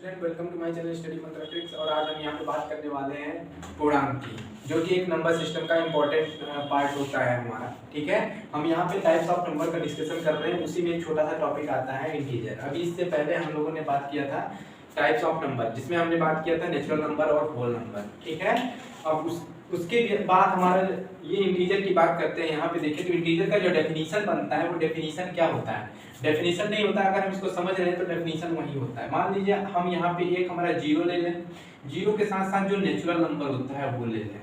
Student, welcome to my channel study mantra tricks. और आज हम यहाँ पे बात करने वाले हैं पूर्णांक की, जो कि एक नंबर सिस्टम का इम्पोर्टेंट पार्ट होता है हमारा। ठीक है, हम यहाँ पे टाइप्स ऑफ नंबर का डिस्कशन कर रहे हैं। उसी में एक छोटा सा टॉपिक आता है इंटीजर। अभी इससे पहले हम लोगों ने बात किया था टाइप्स ऑफ नंबर, जिसमें हमने बात किया था नेचुरल नंबर और होल नंबर। ठीक है, अब उसके बाद हमारा ये इंटीजर की बात करते हैं। यहाँ पे देखिए तो इंटीजर का जो डेफिनेशन बनता है वो डेफिनेशन क्या होता है, डेफिनेशन नहीं होता। अगर हम इसको समझ रहे हैं तो डेफिनेशन वही होता है। मान लीजिए हम यहाँ पे एक हमारा जीरो ले लें, जीरो के साथ साथ जो नेचुरल नंबर होता है वो ले लें,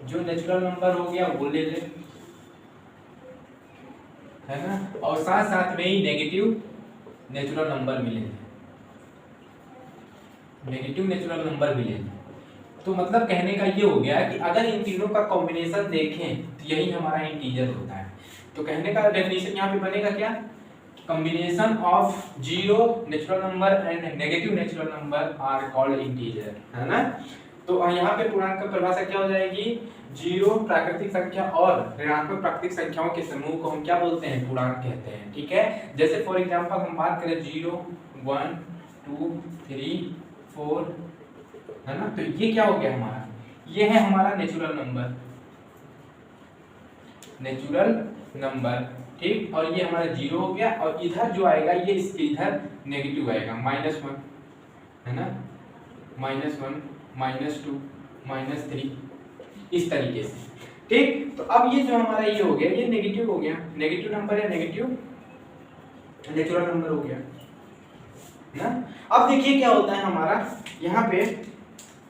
जो नेचुरल नंबर हो गया वो ले लें, है ना। और साथ साथ में ही नेगेटिव नेचुरल नंबर मिले, नेगेटिव नेचुरल नंबर मिले। तो मतलब कहने का ये हो गया कि अगर इन तीनों का कॉम्बिनेशन देखें तो यही हमारा इंटीजर होता है। तो कहने का डेफिनेशन यहाँ पे बनेगा क्या, combination of zero natural number and negative natural number are called integer, है ना। तो यहाँ पे पूर्णांक का परिभाषा क्या हो जाएगी, जीरो प्राकृतिक संख्या और ऋणात्मक प्राकृतिक संख्याओं के समूह को हम क्या बोलते हैं, पूर्णांक कहते हैं। ठीक है, जैसे फॉर एग्जांपल हम बात करें 0 1 2 3 4, है ना। तो ये क्या हो गया हमारा, ये है हमारा नेचुरल नंबर, नेचुरल नंबर। ठीक, और ये हमारा जीरो हो गया। और इधर जो आएगा ये इसके इधर नेगेटिव आएगा, -1, है ना, -1 -2 -3, इस तरीके से। ठीक, तो अब ये जो हमारा ये हो गया, ये नेगेटिव हो गया, नेगेटिव नंबर या नेगेटिव नेचुरल नंबर हो गया ना। अब देखिए क्या होता है हमारा यहाँ पे,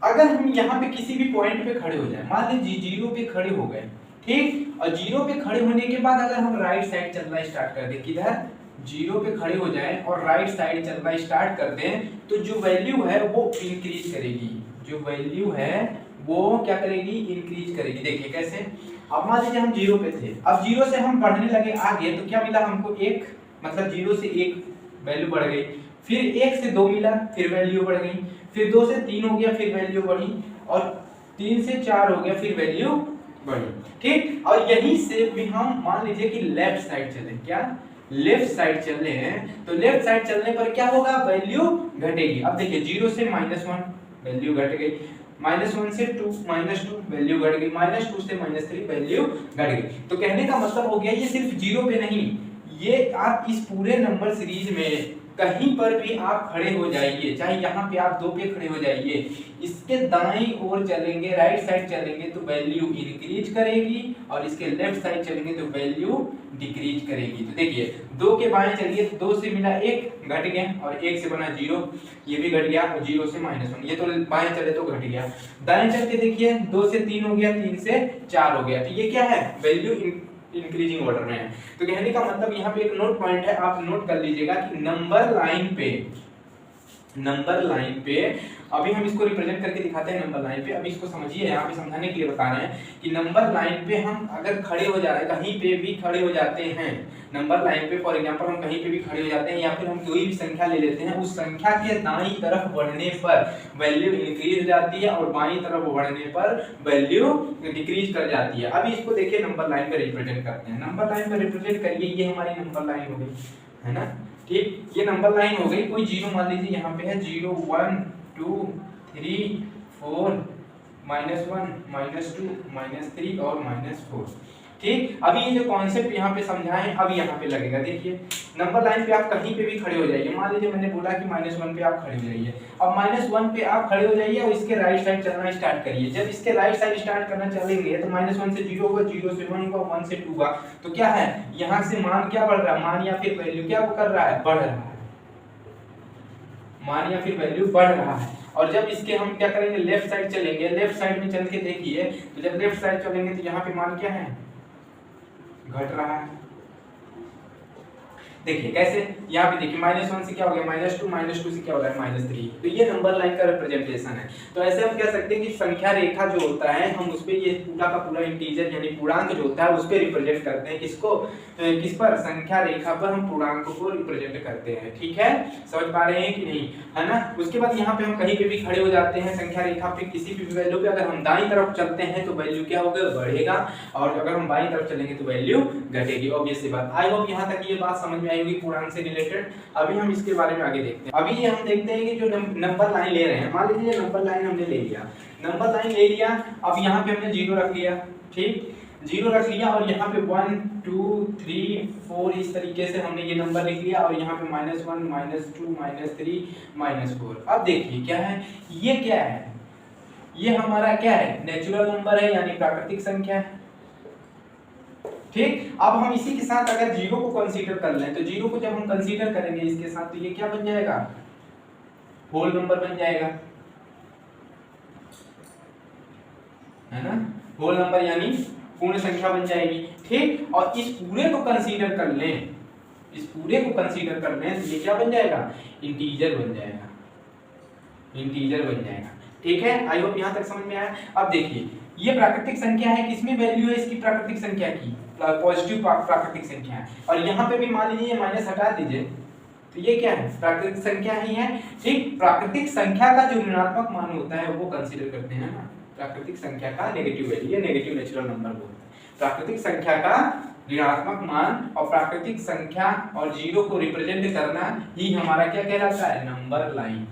अगर हम यहाँ पे किसी भी पॉइंट पे खड़े हो जाए, मान लीजिए जीरो पे खड़े हो गए, ठीक, और जीरो पे खड़े होने के बाद अगर हम राइट साइड चलना स्टार्ट कर दें, किधर, जीरो पे खड़े हो जाए और राइट साइड चलना स्टार्ट कर दें, तो जो वैल्यू है वो इंक्रीज करेगी, जो वैल्यू है वो क्या करेगी, इंक्रीज करेगी। देखिए कैसे, अब मान लीजिए हम जीरो पे थे, अब जीरो से हम बढ़ने लगे आगे, तो क्या मिला हमको, एक, मतलब जीरो से एक वैल्यू बढ़ गई, फिर एक से दो मिला, फिर वैल्यू बढ़ गई, फिर दो से तीन हो गया, फिर वैल्यू बढ़ी, और तीन से चार हो गया, फिर वैल्यू बढ़ी। ठीक, और यहीं से भी हम मान लीजिए कि लेफ्ट साइड चले, क्या लेफ्ट साइड चल रहे हैं, तो लेफ्ट साइड चलने पर क्या होगा, वैल्यू घटेगी। अब देखिए जीरो से -1 वैल्यू घट गई, -1 से 2 -2 वैल्यू घट गई, -2 से -3 वैल्यू घट गई। तो कहने का मतलब हो गया ये सिर्फ जीरो पे नहीं, ये आप इस पूरे नंबर सीरीज में कहीं पर भी आप खड़े हो जाइए, चाहे यहाँ पे आप 2 पे खड़े हो जाइए, इसके दाईं ओर चलेंगे, राइट साइड चलेंगे तो वैल्यू इंक्रीज करेगी, और इसके लेफ्ट साइड चलेंगे तो वैल्यू डिक्रीज करेगी। तो देखिए 2 के बाएं चलिए तो 2 से मिला 1 घट गया, और 1 से बना 0, ये भी घट गया, और 0 से -1, ये तो बाएं चले तो घट गया। दाएं चल के देखिए 2 से 3 हो गया, 3 से 4 हो गया, तो ये क्या है, वैल्यू इंक्रीजिंग ऑर्डर में है। तो कहने का मतलब यहाँ पे एक नोट पॉइंट है, आप नोट कर लीजिएगा कि नंबर लाइन पे अभी हम इसको रिप्रेजेंट करके दिखाते हैं नंबर लाइन पे। अभी इसको समझिए, यहाँ पे समझाने के लिए बता रहे हैं कि नंबर लाइन पे हम अगर खड़े हो जा रहे हैं, कहीं पे भी खड़े हो जाते हैं, नंबर लाइन पे फॉर एग्जांपल हम कहीं पे भी खड़े हो जाते हैं, या फिर हम कोई भी संख्या ले लेते हैं, उस संख्या के दाईं तरफ बढ़ने पर वैल्यू इंक्रीज हो जाती है, और बाईं तरफ बढ़ने पर वैल्यू डिक्रीज कर जाती है। अभी इसको देखिए नंबर लाइन पे रिप्रेजेंट करते हैं, नंबर लाइन पे रिप्रेजेंट करिए, ये हमारी नंबर लाइन हो गई, है ना। ठीक, ये नंबर लाइन हो गई, कोई जीरो मान लीजिए यहाँ पे है, 0 1 2 3 4 -1 -2 -3 और -4। ठीक, अभी ये जो कॉन्सेप्ट यहाँ पे समझाएं, अब यहाँ पे लगेगा। देखिए नंबर लाइन पे आप कहीं पे भी खड़े हो जाइए, मान लीजिए मैंने बोला कि -1 पे आप खड़े हो जाइए, अब -1 पे आप खड़े हो जाइए और इसके राइट साइड चलना स्टार्ट करिए। जब इसके राइट साइड स्टार्ट करना चलेंगे तो -1 से 0 होगा, 0 से 1 होगा, 1 से 2 होगा, तो क्या है, यहाँ से मान क्या बढ़ रहा है, मान या फिर वैल्यू क्या कर रहा है, बढ़ रहा है, मान या फिर वैल्यू बढ़ रहा है। और जब इसके हम क्या करेंगे, लेफ्ट साइड चलेंगे, लेफ्ट साइड में चल के देखिए, तो जब लेफ्ट साइड चलेंगे तो यहाँ पे मान क्या है, घट रहा है। देखिए कैसे, यहाँ पे देखिए -1 से क्या हो गया, -2 -2 से क्या हो गया, -3। तो ये नंबर लाइन का रिप्रेजेंटेशन है। तो ऐसे हम कह सकते हैं कि संख्या रेखा जो होता है, हम उस पे ये पूरा का पूरा इंटीजर यानी पूर्णांक जो होता है उस पे रिप्रेजेंट करते हैं, किसको, किस पर, संख्या रेखा पर हम पूर्णांक को रिप्रेजेंट करते हैं। ठीक है, समझ पा रहे हैं कि नहीं, है ना। उसके बाद यहाँ पे हम कहीं पे भी खड़े हो जाते हैं संख्या रेखा पे, किसी भी वैल्यू पे अगर हम दाईं तरफ चलते हैं तो वैल्यू क्या होगा, बढ़ेगा, और अगर हम बाईं तरफ चलेंगे तो वैल्यू घटेगी। ऑब्वियस सी बात। आई होप यहाँ तक ये बात समझ में आई होगी पूर्णांक से रिलेटेड। अभी हम इसके बारे में आगे देखते हैं। अभी हम देखते हैं कि जो नंबर लाइन ले रहे हैं, मान लीजिए नंबर लाइन हमने ले लिया, नंबर लाइन ले लिया, अब यहाँ पे हमने 0 रख लिया, ठीक, 0 रख लिया और यहाँ पे 1 2 3 4 इस तरीके से हमने ये नंबर लिख लिया और यहाँ पे -1 -2 -3 -4। अब देखिए क्या है, ये क्या है, ये हमारा क्या है, नेचुरल नंबर है यानी प्राकृतिक संख्या है, ठीक। अब हम इसी के साथ अगर 0 को कंसीडर कर लें तो 0 को जब हम कंसीडर करेंगे इसके साथ तो ये क्या बन जाएगा, होल नंबर बन जाएगा, है ना, होल नंबर यानी पूर्ण संख्या बन जाएगी, ठीक। और इस पूरे को कंसीडर कर लें, इस पूरे को कंसीडर कर लें तो ये क्या बन जाएगा, इंटीजर बन जाएगा, इंटीजर बन जाएगा, ठीक है। आई होप यहां तक समझ में आया। अब देखिए ये प्राकृतिक संख्या है, किसमें वैल्यू है इसकी, प्राकृतिक संख्या की, पॉजिटिव प्राकृतिक संख्या है। और यहाँ पे भी मान लीजिए माइनस हटा दीजिए तो ये क्या है, प्राकृतिक संख्या ही है, ठीक। प्राकृतिक संख्या का जो ऋणात्मक मान होता है वो कंसीडर करते हैं ना, प्राकृतिक संख्या का नेगेटिव वैल्यू, ये नेगेटिव नेचुरल नंबर बोलते हैं। प्राकृतिक संख्या का ऋणात्मक मान और प्राकृतिक संख्या और 0 को रिप्रेजेंट करना ही हमारा क्या कहलाता है, नंबर लाइन,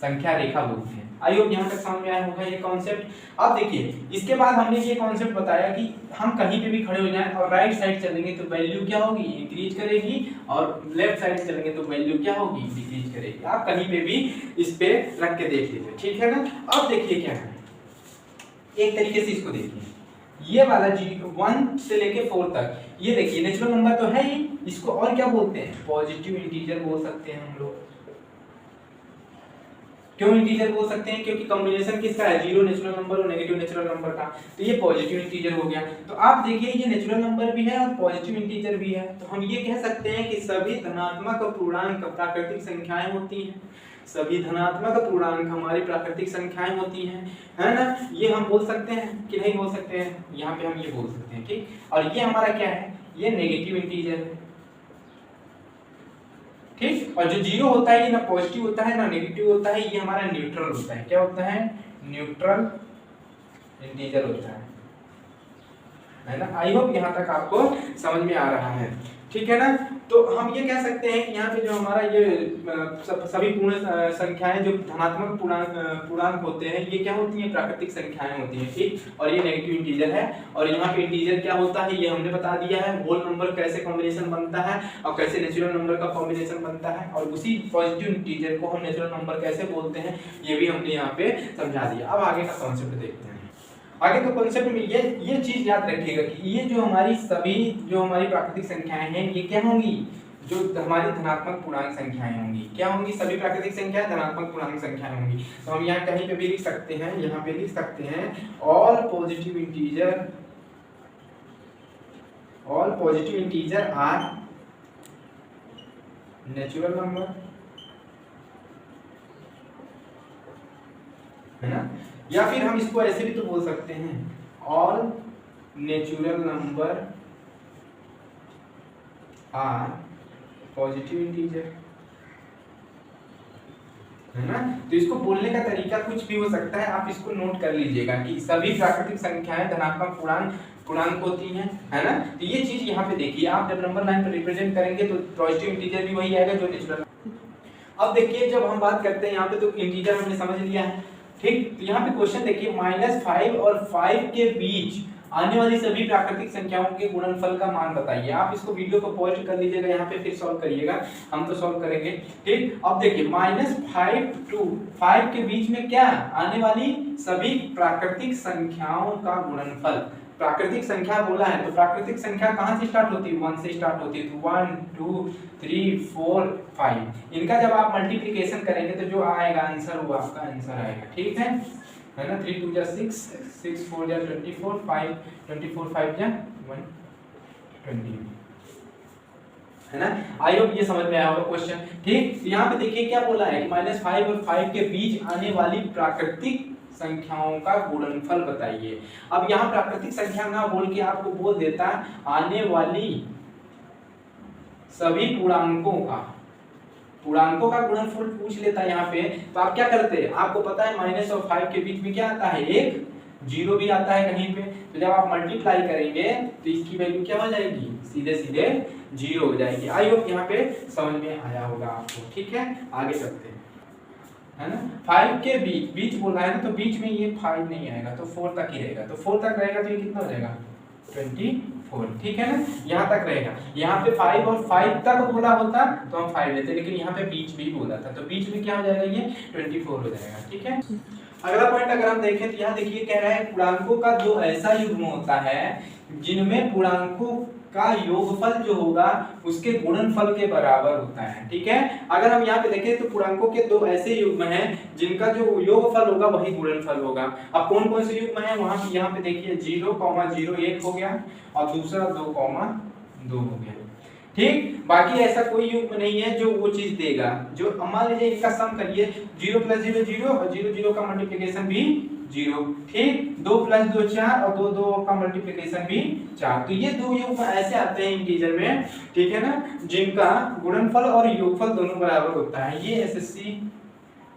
संख्या रेखा बोलते हैं। आई होप यहाँ तक समझ में आया होगा ये कॉन्सेप्ट। अब देखिए इसके बाद हमने ये कॉन्सेप्ट बताया कि हम कहीं पे भी खड़े हो जाएं और राइट साइड चलेंगे तो वैल्यू क्या होगी, इंक्रीज करेगी, और लेफ्ट साइड चलेंगे तो वैल्यू क्या होगी, डिक्रीज करेगी। आप कहीं पे भी इस पे रख के देख लीजिए, ठीक है ना। अब देखिए क्या है, एक तरीके से इसको देखिए, ये वाला 1 से लेके 4 तक, ये देखिए नेचुरल नंबर तो है ही, इसको और क्या बोलते हैं, पॉजिटिव इंटीजर बोल सकते हैं हम लोग। क्यों इंटीजर बोल सकते हैं, क्योंकि कॉम्बिनेशन किसका है, 0 नेचुरल नंबर और नेगेटिव नेचुरल नंबर का, तो ये पॉजिटिव इंटीजर हो गया। तो आप देखिए ये नेचुरल नंबर भी है और पॉजिटिव इंटीजर भी है, तो हम ये कह सकते हैं कि सभी धनात्मक और पूर्णांक प्राकृतिक संख्याएं होती हैं, सभी धनात्मक और पूर्णांक हमारी प्राकृतिक संख्याएं होती हैं, है ना। ये हम बोल सकते हैं कि नहीं बोल सकते हैं, यहाँ पे हम ये बोल सकते हैं, ठीक। और ये हमारा क्या है, ये नेगेटिव इंटीजर है, ठीक। और जो 0 होता है ये ना पॉजिटिव होता है ना नेगेटिव होता है, ये हमारा न्यूट्रल होता है। क्या होता है, न्यूट्रल इंटीजर होता है ना। आई होप यहाँ तक आपको समझ में आ रहा है, ठीक है ना। तो हम ये कह सकते हैं कि यहाँ पे जो हमारा ये सभी पूर्ण संख्याएं जो धनात्मक पूर्णांक होते हैं ये क्या होती हैं, प्राकृतिक संख्याएं होती हैं, ठीक। और ये नेगेटिव इंटीजर है, और यहाँ पे इंटीजर क्या होता है ये हमने बता दिया है, होल नंबर कैसे कॉम्बिनेशन बनता है और कैसे नेचुरल नंबर का कॉम्बिनेशन बनता है, और उसी पॉजिटिव इंटीजर को हम नेचुरल नंबर कैसे बोलते हैं ये भी हमने यहाँ पे समझा दिया। अब आगे का कॉन्सेप्ट देखते हैं। आगे के कॉन्सेप्ट में ये चीज याद रखिएगा कि ये जो हमारी सभी जो हमारी प्राकृतिक संख्याएं हैं ये क्या होंगी, जो हमारी धनात्मक पूर्णांक संख्याएं होंगी। क्या होंगी, सभी प्राकृतिक संख्याएं धनात्मक पूर्णांक संख्याएं होंगी। तो हम यहाँ कहीं पे भी लिख सकते हैं, यहाँ पे लिख सकते हैं all positive integer are natural number, है ना। या फिर हम इसको ऐसे भी तो बोल सकते हैं all natural number are positive integer, है ना। तो इसको बोलने का तरीका कुछ भी हो सकता है, आप इसको नोट कर लीजिएगा कि सभी प्राकृतिक संख्याएं धनात्मक पूर्णांक होती हैं, है ना। तो ये चीज यहाँ पे देखिए, आप जब नंबर लाइन पर रिप्रेजेंट करेंगे तो पॉजिटिव इंटीजर भी वही आएगा जो नेचुरल। अब देखिए जब हम बात करते हैं यहाँ पे तो इंटीजर हमने समझ लिया है, ठीक। तो यहाँ पे क्वेश्चन देखिए -5 और 5 के बीच आने वाली सभी प्राकृतिक संख्याओं के गुणनफल का मान बताइए। आप इसको वीडियो को पॉज कर लीजिएगा, यहाँ पे फिर सॉल्व करिएगा, हम तो सॉल्व करेंगे, ठीक। अब देखिए -5 to 5 के बीच में क्या आने वाली सभी प्राकृतिक संख्याओं का गुणनफल, प्राकृतिक संख्या बोला है तो प्राकृतिक संख्या कहाँ से स्टार्ट होती है, 1 से स्टार्ट होती है। तो 1 2 3 4 5 इनका जब आप मल्टीप्लिकेशन करेंगे तो जो आएगा आंसर वो आपका आंसर आएगा, ठीक है ना। 3 2 जा 6 6 4 जा 24 5 24 5 जा 120, है ना। आई होप ये समझ में आया होगा क्वेश्चन, ठीक। यहाँ पे देखिए क्या बोला है कि -5 और 5 के बीच आने वाली प्राकृतिक संख्याओं का गुणनफल बताइए। अब यहाँ प्राकृतिक संख्या ना बोल के आपको बोल देता आने वाली सभी पूर्णांकों का गुणनफल पूछ लेता यहाँ पे, तो आप क्या करते हैं, आपको पता है माइनस और 5 के बीच में क्या आता है, एक जीरो भी आता है कहीं पे, तो जब आप मल्टीप्लाई करेंगे तो इसकी वैल्यू क्या हो जाएगी, सीधे सीधे जीरो हो जाएगी। आई होप यहाँ पे समझ में आया होगा आपको। ठीक है, आगे चलते हैं, है ना। 5 के बीच बोला है ना, तो बीच में ये 5 नहीं आएगा, तो 4 तक ही रहेगा, तो 4 तक रहेगा तो ये कितना हो जाएगा 24। ठीक है ना, यहाँ तक रहेगा। यहाँ पे 5 और 5 तक बोला होता तो हम 5 लेते, लेकिन यहाँ पे बीच भी बोला था, तो बीच में क्या हो जाएगा, ये 24 हो जाएगा। ठीक है, अगला पॉइंट अगर हम देखें तो यहाँ देखिए कह रहा है पूर्णांकों का जो ऐसा युग्म होता है जिनमें पूर्णांकों का योगफल जो होगा उसके गुणनफल के बराबर होता है। ठीक है, अगर हम यहाँ पे देखें तो पूर्णांकों के दो ऐसे युग्म हैं जिनका जो योगफल होगा वही गुणनफल होगा। अब कौन कौन से युग्म है वहां यहाँ पे देखिए 0,0 1 हो गया और दूसरा 2,2 हो गया। ठीक, बाकी ऐसा कोई युग्म नहीं है जो वो चीज देगा जो, मान लीजिए इनका सम करिए 0 + 0 0 और 0 0 का मल्टीप्लिकेशन भी 0। ठीक, 2 + 2 4 और 2 2 का मल्टीप्लिकेशन भी 4। तो ये दो युग्म ऐसे आते हैं इंटीजर में, ठीक है ना, जिनका गुणनफल और योगफल दोनों बराबर होता है। ये एसएससी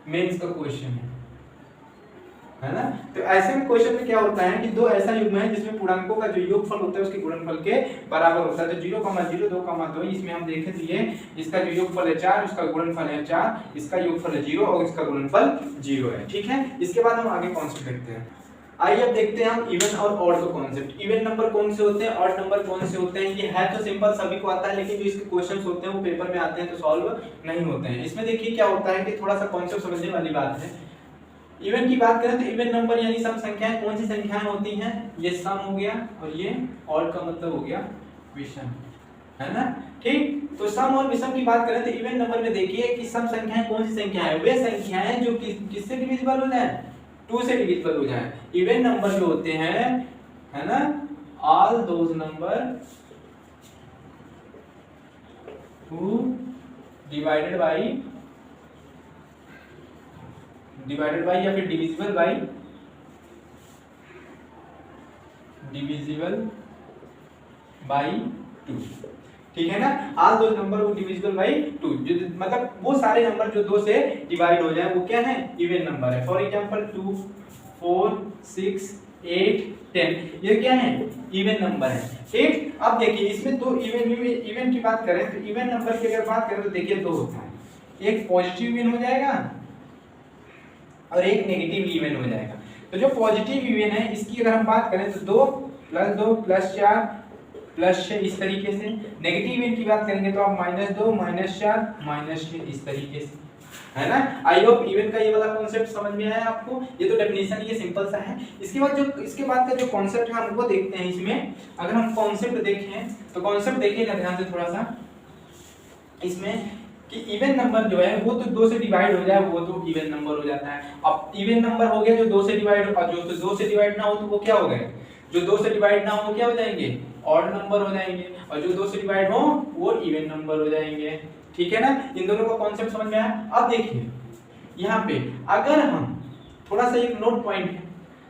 मेंस का क्वेश्चन है ना। तो ऐसे में क्वेश्चन में क्या होता है कि दो ऐसा युग्म है जिसमें पूर्णांकों का जो योगफल होता है उसके गुणनफल के बराबर होता है। तो 0,0 2,2 इसमें हम देखें तो ये इसका जो योगफल है 4, इसका गुणनफल है 4, इसका योगफल है 0 और इसका गुणनफल 0 है। ठीक है, इसके बाद हम आगे कॉन्सेप्ट देखते हैं। आइए अब देखते हैं हम इवन और ऑड का कॉन्सेप्ट। इवन नंबर कौन से होते हैं, ऑड नंबर कौन से होते हैं। ये है तो सिंपल, सभी को आता है, लेकिन जो इसके क्वेश्चंस होते हैं वो पेपर में आते हैं तो सॉल्व नहीं होते हैं। इसमें देखिए क्या होता है कि थोड़ा सा कॉन्सेप्ट समझने वाली बात है। इवन की बात करें तो इवन नंबर यानी सम संख्याएं कौन सी संख्याएं होती हैं, ये सम हो गया और ये ऑड का मतलब हो गया विषम, है ना। ठीक, तो सम और विषम की बात करें तो इवन नंबर में देखिए कि सम संख्याएं कौन सी संख्याएं, वे संख्याएं जो किससे डिविजिबल हो जाए, 2 से डिविजिबल हो जाए। इवन नंबर जो होते हैं, है ना, all those number who divided by या फिर डिविजिबल बाई 2। ठीक है ना, ऑल दोज नंबर वो डिविजिबल बाई 2, मतलब वो सारे नंबर जो 2 से डिवाइड हो जाए वो क्या है, इवन नंबर है। फॉर एग्जांपल 2 4 6 8 10 ये क्या है, इवन नंबर है। ठीक, अब देखिए इसमें दो इवन की बात करें तो इवन नंबर की अगर बात करें तो देखिए दो होता है, एक पॉजिटिव इवन हो जाएगा और एक नेगेटिव इवन हो जाएगा। तो जो पॉजिटिव इवन है इसकी अगर हम बात करें तो 2 + 2 + 4 + 6 इस तरीके से। नेगेटिव इवन की बात करेंगे तो आप -2 -4 -6 इस तरीके से, है ना। आई होप इवन का ये वाला कॉन्सेप्ट समझ में आया आपको। ये तो डेफिनेशन ये सिंपल सा है। इसके बाद का जो कॉन्सेप्ट है हम वो देखते हैं। इसमें अगर हम कॉन्सेप्ट देखें तो कॉन्सेप्ट देखिएगा ध्यान से थोड़ा सा, इसमें कि इवन नंबर जो है वो तो 2 से डिवाइड हो जाए वो तो इवन नंबर हो जाता है। अब इवन नंबर हो गया जो 2 से डिवाइड, और जो 2 से डिवाइड ना हो तो वो क्या हो गए, जो 2 से डिवाइड ना हो वो क्या हो जाएंगे, ऑड नंबर हो जाएंगे, और जो 2 से डिवाइड हो वो इवन नंबर हो जाएंगे। ठीक है ना, इन दोनों का कॉन्सेप्ट समझ में आया। अब देखिए यहाँ पे अगर हम थोड़ा सा एक नोट पॉइंट है,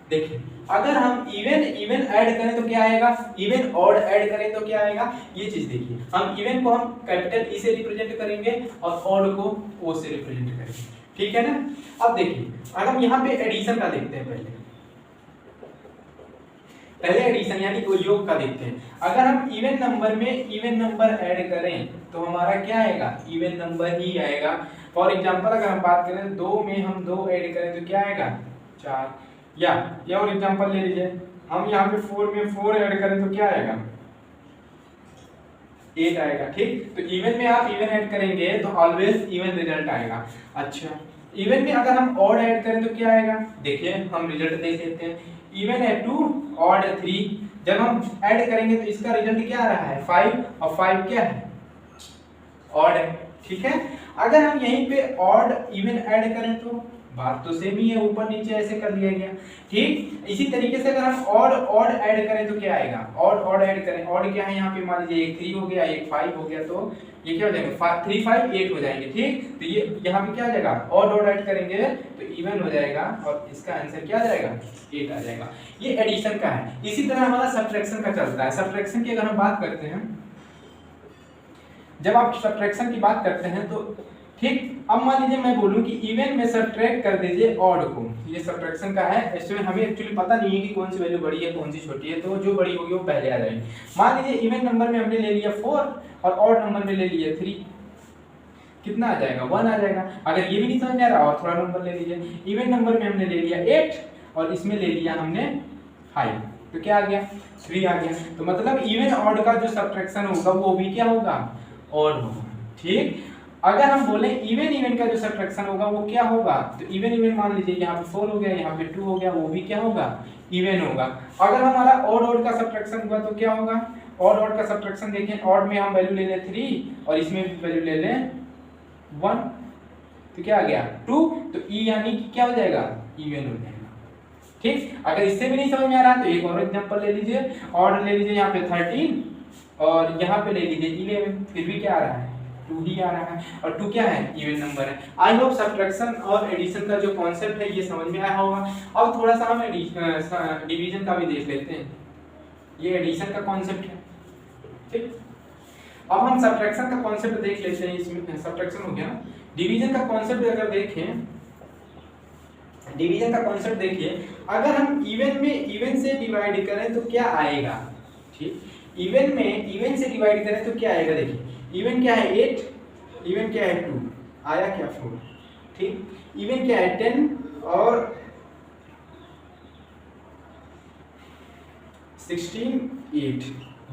देखिए अगर हम इवन ऐड करें तो क्या आएगा, इवन ऑड ऐड करें तो क्या आएगा, ये चीज देखिए। हम इवन को हम कैपिटल ई से रिप्रेजेंट करेंगे और ऑड को ओ से रिप्रेजेंट करेंगे। ठीक है ना। अब देखिए अगर हम यहाँ पे एडिशन का देखते हैं, पहले एडिशन यानी योग का देखते हैं। अगर हम इवन नंबर में इवन नंबर ऐड करें तो हमारा क्या आएगा, इवन नंबर ही आएगा। फॉर एग्जांपल अगर हम बात करें 2 में हम 2 ऐड करें तो क्या आएगा 4, या और एग्जांपल ले लीजिए हम यहाँ पे 4 में 4 ऐड करें तो क्या आएगा 8 आएगा। ठीक, तो इवन में आप इवन ऐड करेंगे तो ऑलवेज इवन रिजल्ट आएगा। अच्छा, इवन में अगर हम ऑड ऐड करें तो क्या आएगा, देखिए हम रिजल्ट देख लेते हैं। इवन है 2 ऑड है 3, जब हम ऐड करेंगे तो इसका रिजल्ट क्या आ रहा है 5, और 5 क्या है ऑड है। ठीक है, अगर हम यहीं पे ऑड इवन ऐड करें तो बात तो सेम ही है, ऊपर नीचे ऐसे कर लिया गया। ठीक, इसी तरीके से अगर हम ऑड ऐड करें तो क्या आएगा, ऑड ऐड करें, ऑड क्या है यहाँ पे मान लीजिए एक 3 हो गया एक 5 हो गया, तो ये क्या हो जाएगा 3 5 8 हो जाएंगे। ठीक, तो ये यहाँ पे क्या आ जाएगा, ऑड ऐड करेंगे तो इवन हो जाएगा और इसका आंसर क्या आ जाएगा 8 आ जाएगा। ये एडिशन का है। इसी तरह हमारा सब्ट्रैक्शन का चलता है। सब्ट्रैक्शन की अगर हम बात करते हैं, जब आप सब्ट्रैक्शन की बात करते हैं तो ठीक अब मान लीजिए मैं बोलूं कि इवन में सब्ट्रैक्ट कर दीजिए ऑड को, ये सब्ट्रैक्शन का है, इसमें हमें एक्चुअली पता नहीं है कि कौन सी वैल्यू बड़ी है कौन सी छोटी है, तो जो बड़ी होगी वो पहले आ जाएगी। मान लीजिए इवन नंबर में हमने ले लिया 4 और ऑड नंबर में ले लिया 3, कितना आ जाएगा 1 आ जाएगा। अगर ये भी नहीं समझ में आ रहा और थोड़ा नंबर ले लीजिए, इवन नंबर में हमने ले लिया 8 और इसमें ले लिया हमने 5, तो क्या आ गया 3 आ गया। तो मतलब इवन ऑड का जो सब्ट्रैक्शन होगा वो भी क्या होगा ऑड होगा। ठीक, अगर हम बोले इवन इवन का जो सब्ट्रैक्शन होगा वो क्या होगा, तो इवन इवन मान लीजिए यहाँ पे 4 हो गया यहाँ पे 2 हो गया, वो भी क्या होगा इवन होगा। अगर हमारा ऑड ऑड का सब्ट्रैक्शन हुआ तो क्या होगा, ऑड ऑड का सब्ट्रैक्शन देखें, ऑड में हम वैल्यू ले लें 3 और इसमें भी वैल्यू ले लें 1, तो क्या आ गया 2, तो ई यानी कि क्या हो जाएगा इवन हो जाएगा। ठीक, अगर इससे भी नहीं समझ में आ रहा तो एक और एग्जांपल ले लीजिए, ऑड ले लीजिए यहाँ पे 13 और यहाँ पे ले लीजिए 11, फिर भी क्या आ रहा है 2 ही आ रहा है, और 2 क्या है इवन नंबर है। आई होप सब्ट्रैक्शन और एडिशन का जो कॉन्सेप्ट है ये समझ में आया होगा। अब थोड़ा सा हम डिवीजन का भी देख लेते हैं, ये एडिशन का कॉन्सेप्ट है। ठीक, अब हम सब्ट्रैक्शन का कॉन्सेप्ट देख लेते हैं, इसमें सब्ट्रैक्शन हो गया। डिवीजन का कॉन्सेप्ट अगर देखें, डिवीजन का कॉन्सेप्ट देखिए, अगर हम इवन में इवन से डिवाइड करें तो क्या आएगा। ठीक, इवन में इवन से डिवाइड करें तो क्या आएगा, देखिए इवन क्या है 8, इवन क्या है 2, आया क्या 4। ठीक, इवन क्या है 10 और 16 8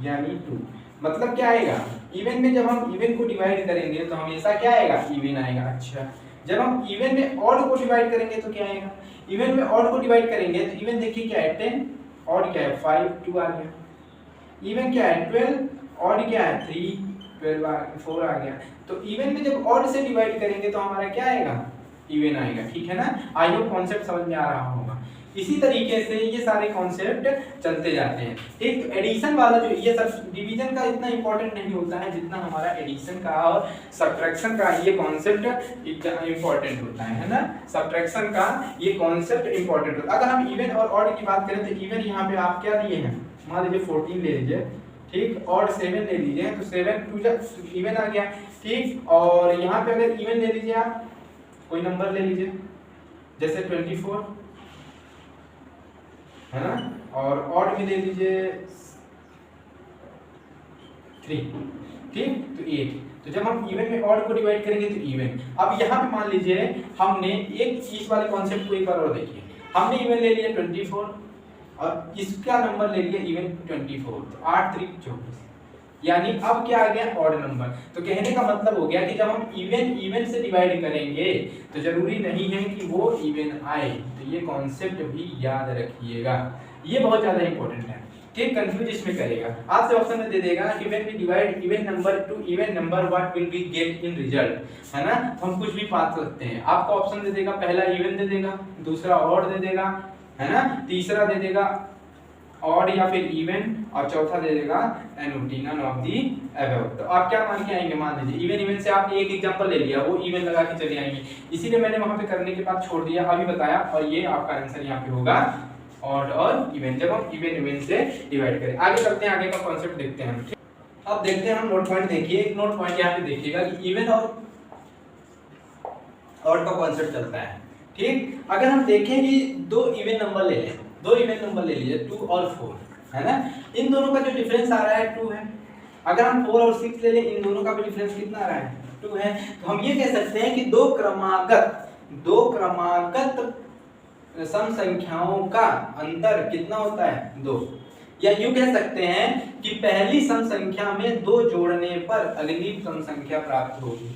यानी 2, मतलब क्या आएगा इवन में जब हम इवन को डिवाइड करेंगे तो हमेशा क्या आएगा इवन आएगा। अच्छा, जब हम इवन में ऑड को डिवाइड करेंगे तो क्या आएगा, इवन में ऑड को डिवाइड करेंगे तो इवन देखिए क्या है 10, ऑड क्या है 5, 2 आ गया। इवन क्या है 12, ऑड क्या है 3, 4 आ गया। तो इवन में जब ऑड से डिवाइड करेंगे तो हमारा क्या आएगा इवन आएगा। ठीक है ना, आई होप कॉन्सेप्ट समझ में आ रहा होगा। इसी तरीके से ये सारे कॉन्सेप्ट चलते जाते हैं। ठीक, तो एडिशन वाला जो ये सब डिवीजन का इतना इंपॉर्टेंट नहीं होता है जितना हमारा एडिशन का और सब्ट्रैक्शन का ये कॉन्सेप्ट इंपॉर्टेंट होता है ना। सब्ट्रैक्शन का ये कॉन्सेप्ट इंपॉर्टेंट होता है। अगर हम इवन और ऑड की बात करें तो इवन यहाँ पे आप क्या दिए हैं, मान लीजिए 14 ले लीजिए, ठीक, और 7 ले लीजिए तो 7 2 इवन आ गया। ठीक, और यहाँ पे अगर इवन ले लीजिए आप कोई नंबर ले लीजिए जैसे 24 है ना, और ऑड में ले लीजिए 3, ठीक, तो 8। तो जब हम इवन में ऑड को डिवाइड करेंगे तो इवन। अब यहाँ पे मान लीजिए हमने एक इस वाले कॉन्सेप्ट को एक बार और देखिए, हमने इवन ले लिया 24 और इसका नंबर ले लिया इवन 24, तो 8 3 24, यानी अब क्या आ गया ऑड नंबर। तो कहने का मतलब हो गया कि जब हम इवन इवन से डिवाइड करेंगे तो जरूरी नहीं है कि वो इवन आए। तो ये कॉन्सेप्ट भी याद रखिएगा, ये बहुत ज्यादा इंपॉर्टेंट है। ठीक, कंफ्यूज इसमें करेगा, आपसे ऑप्शन में दे देगा कि when we divide even number to even number what will we get in result, है ना। तो हम कुछ भी पा सकते हैं, आपको ऑप्शन दे देगा, पहला इवन दे देगा, दूसरा ऑड दे देगा, है ना, तीसरा दे देगा ऑड या फिर इवन, और चौथा दे देगा एनओटी, नन ऑफ दी अबव। तो आप क्या मान के आएंगे, मान लीजिए इवन इवन से आपने एक एग्जांपल ले लिया, वो इवन लगा के चले आएंगे, इसीलिए मैंने वहां पे करने के बाद छोड़ दिया, अभी बताया, और ये आपका आंसर यहाँ पे होगा ऑड और इवन, जब हम इवन इवन से डिवाइड करें। आगे चलते हैं, आगे का कॉन्सेप्ट देखते हैं हम। अब देखते हैं हम नोट पॉइंट, देखिए एक नोट पॉइंट यहाँ पे देखिएगा कि इवन और ऑड का कॉन्सेप्ट चलता है। ठीक, अगर हम देखें कि दो इवन नंबर ले लें, दो इवन नंबर ले लीजिए 2 और 4, है ना, इन दोनों का जो डिफरेंस आ रहा है 2 है। अगर हम 4 और 6 ले लें, इन दोनों का भी डिफरेंस कितना आ रहा है 2 है। तो हम ये कह सकते हैं कि दो क्रमागत सम संख्याओं का अंतर कितना होता है 2, या यूं कह सकते हैं कि पहली सम संख्या में 2 जोड़ने पर अगली सम संख्या प्राप्त होगी।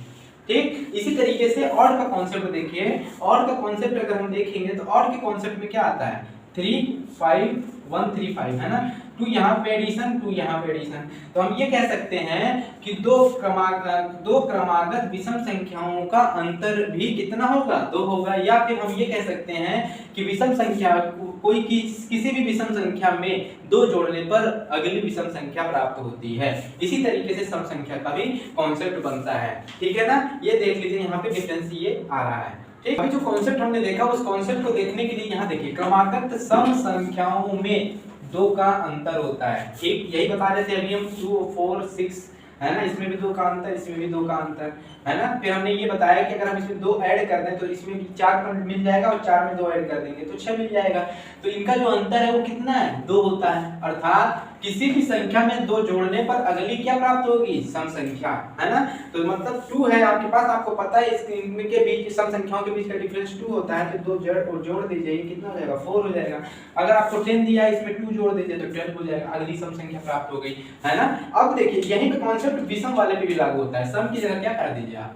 ठीक, इसी तरीके से ऑड का कॉन्सेप्ट देखिए, ऑड का कॉन्सेप्ट अगर हम देखेंगे तो ऑड के कॉन्सेप्ट में क्या आता है 3 5 1 3 5, है ना, 2 यहाँ पे एडिशन, 2 यहाँ पे एडिशन। तो हम ये कह सकते हैं कि दो क्रमागत विषम संख्याओं का अंतर भी कितना होगा 2 होगा, या फिर हम ये कह सकते हैं कि विषम संख्या कोई किसी भी विषम संख्या में 2 जोड़ने पर अगली विषम संख्या प्राप्त होती है। इसी तरीके से सम संख्या का भी कॉन्सेप्ट बनता है। ठीक है ना, ये देख लीजिए यहाँ पे डिफरेंस ये आ रहा है। ठीक, अभी जो कॉन्सेप्ट हमने देखा उस कॉन्सेप्ट को देखने के लिए यहाँ देखिए, क्रमागत सम संख्याओं में 2 का अंतर होता है। ठीक, यही बता रहे थे अभी हम 2 4 6 है ना, इसमें भी 2 का अंतर, इसमें भी 2 का अंतर, है ना। फिर हमने ये बताया कि अगर हम इसमें 2 ऐड कर दें तो इसमें भी 4 पर मिल जाएगा और 4 में 2 ऐड कर देंगे तो 6 मिल जाएगा। तो इनका जो अंतर है वो कितना है, 2 होता है। अर्थात किसी भी संख्या में 2 जोड़ने पर अगली क्या प्राप्त होगी, सम संख्या, है ना। तो मतलब 2 है आपके पास, आपको पता है इनके बीच सम संख्याओं के बीच का डिफरेंस 2 होता है, तो 2 जोड़ दीजिए, कितना हो जाएगा 4 हो जाएगा। अगर आपको 10 दिया है इसमें 2 जोड़ दीजिए तो 12 हो जाएगा, अगली सम संख्या प्राप्त हो गई, है ना। अब देखिए यहीं पे कॉन्सेप्ट विषम वाले पे भी लागू होता है। सम की जगह क्या कर दीजिए आप,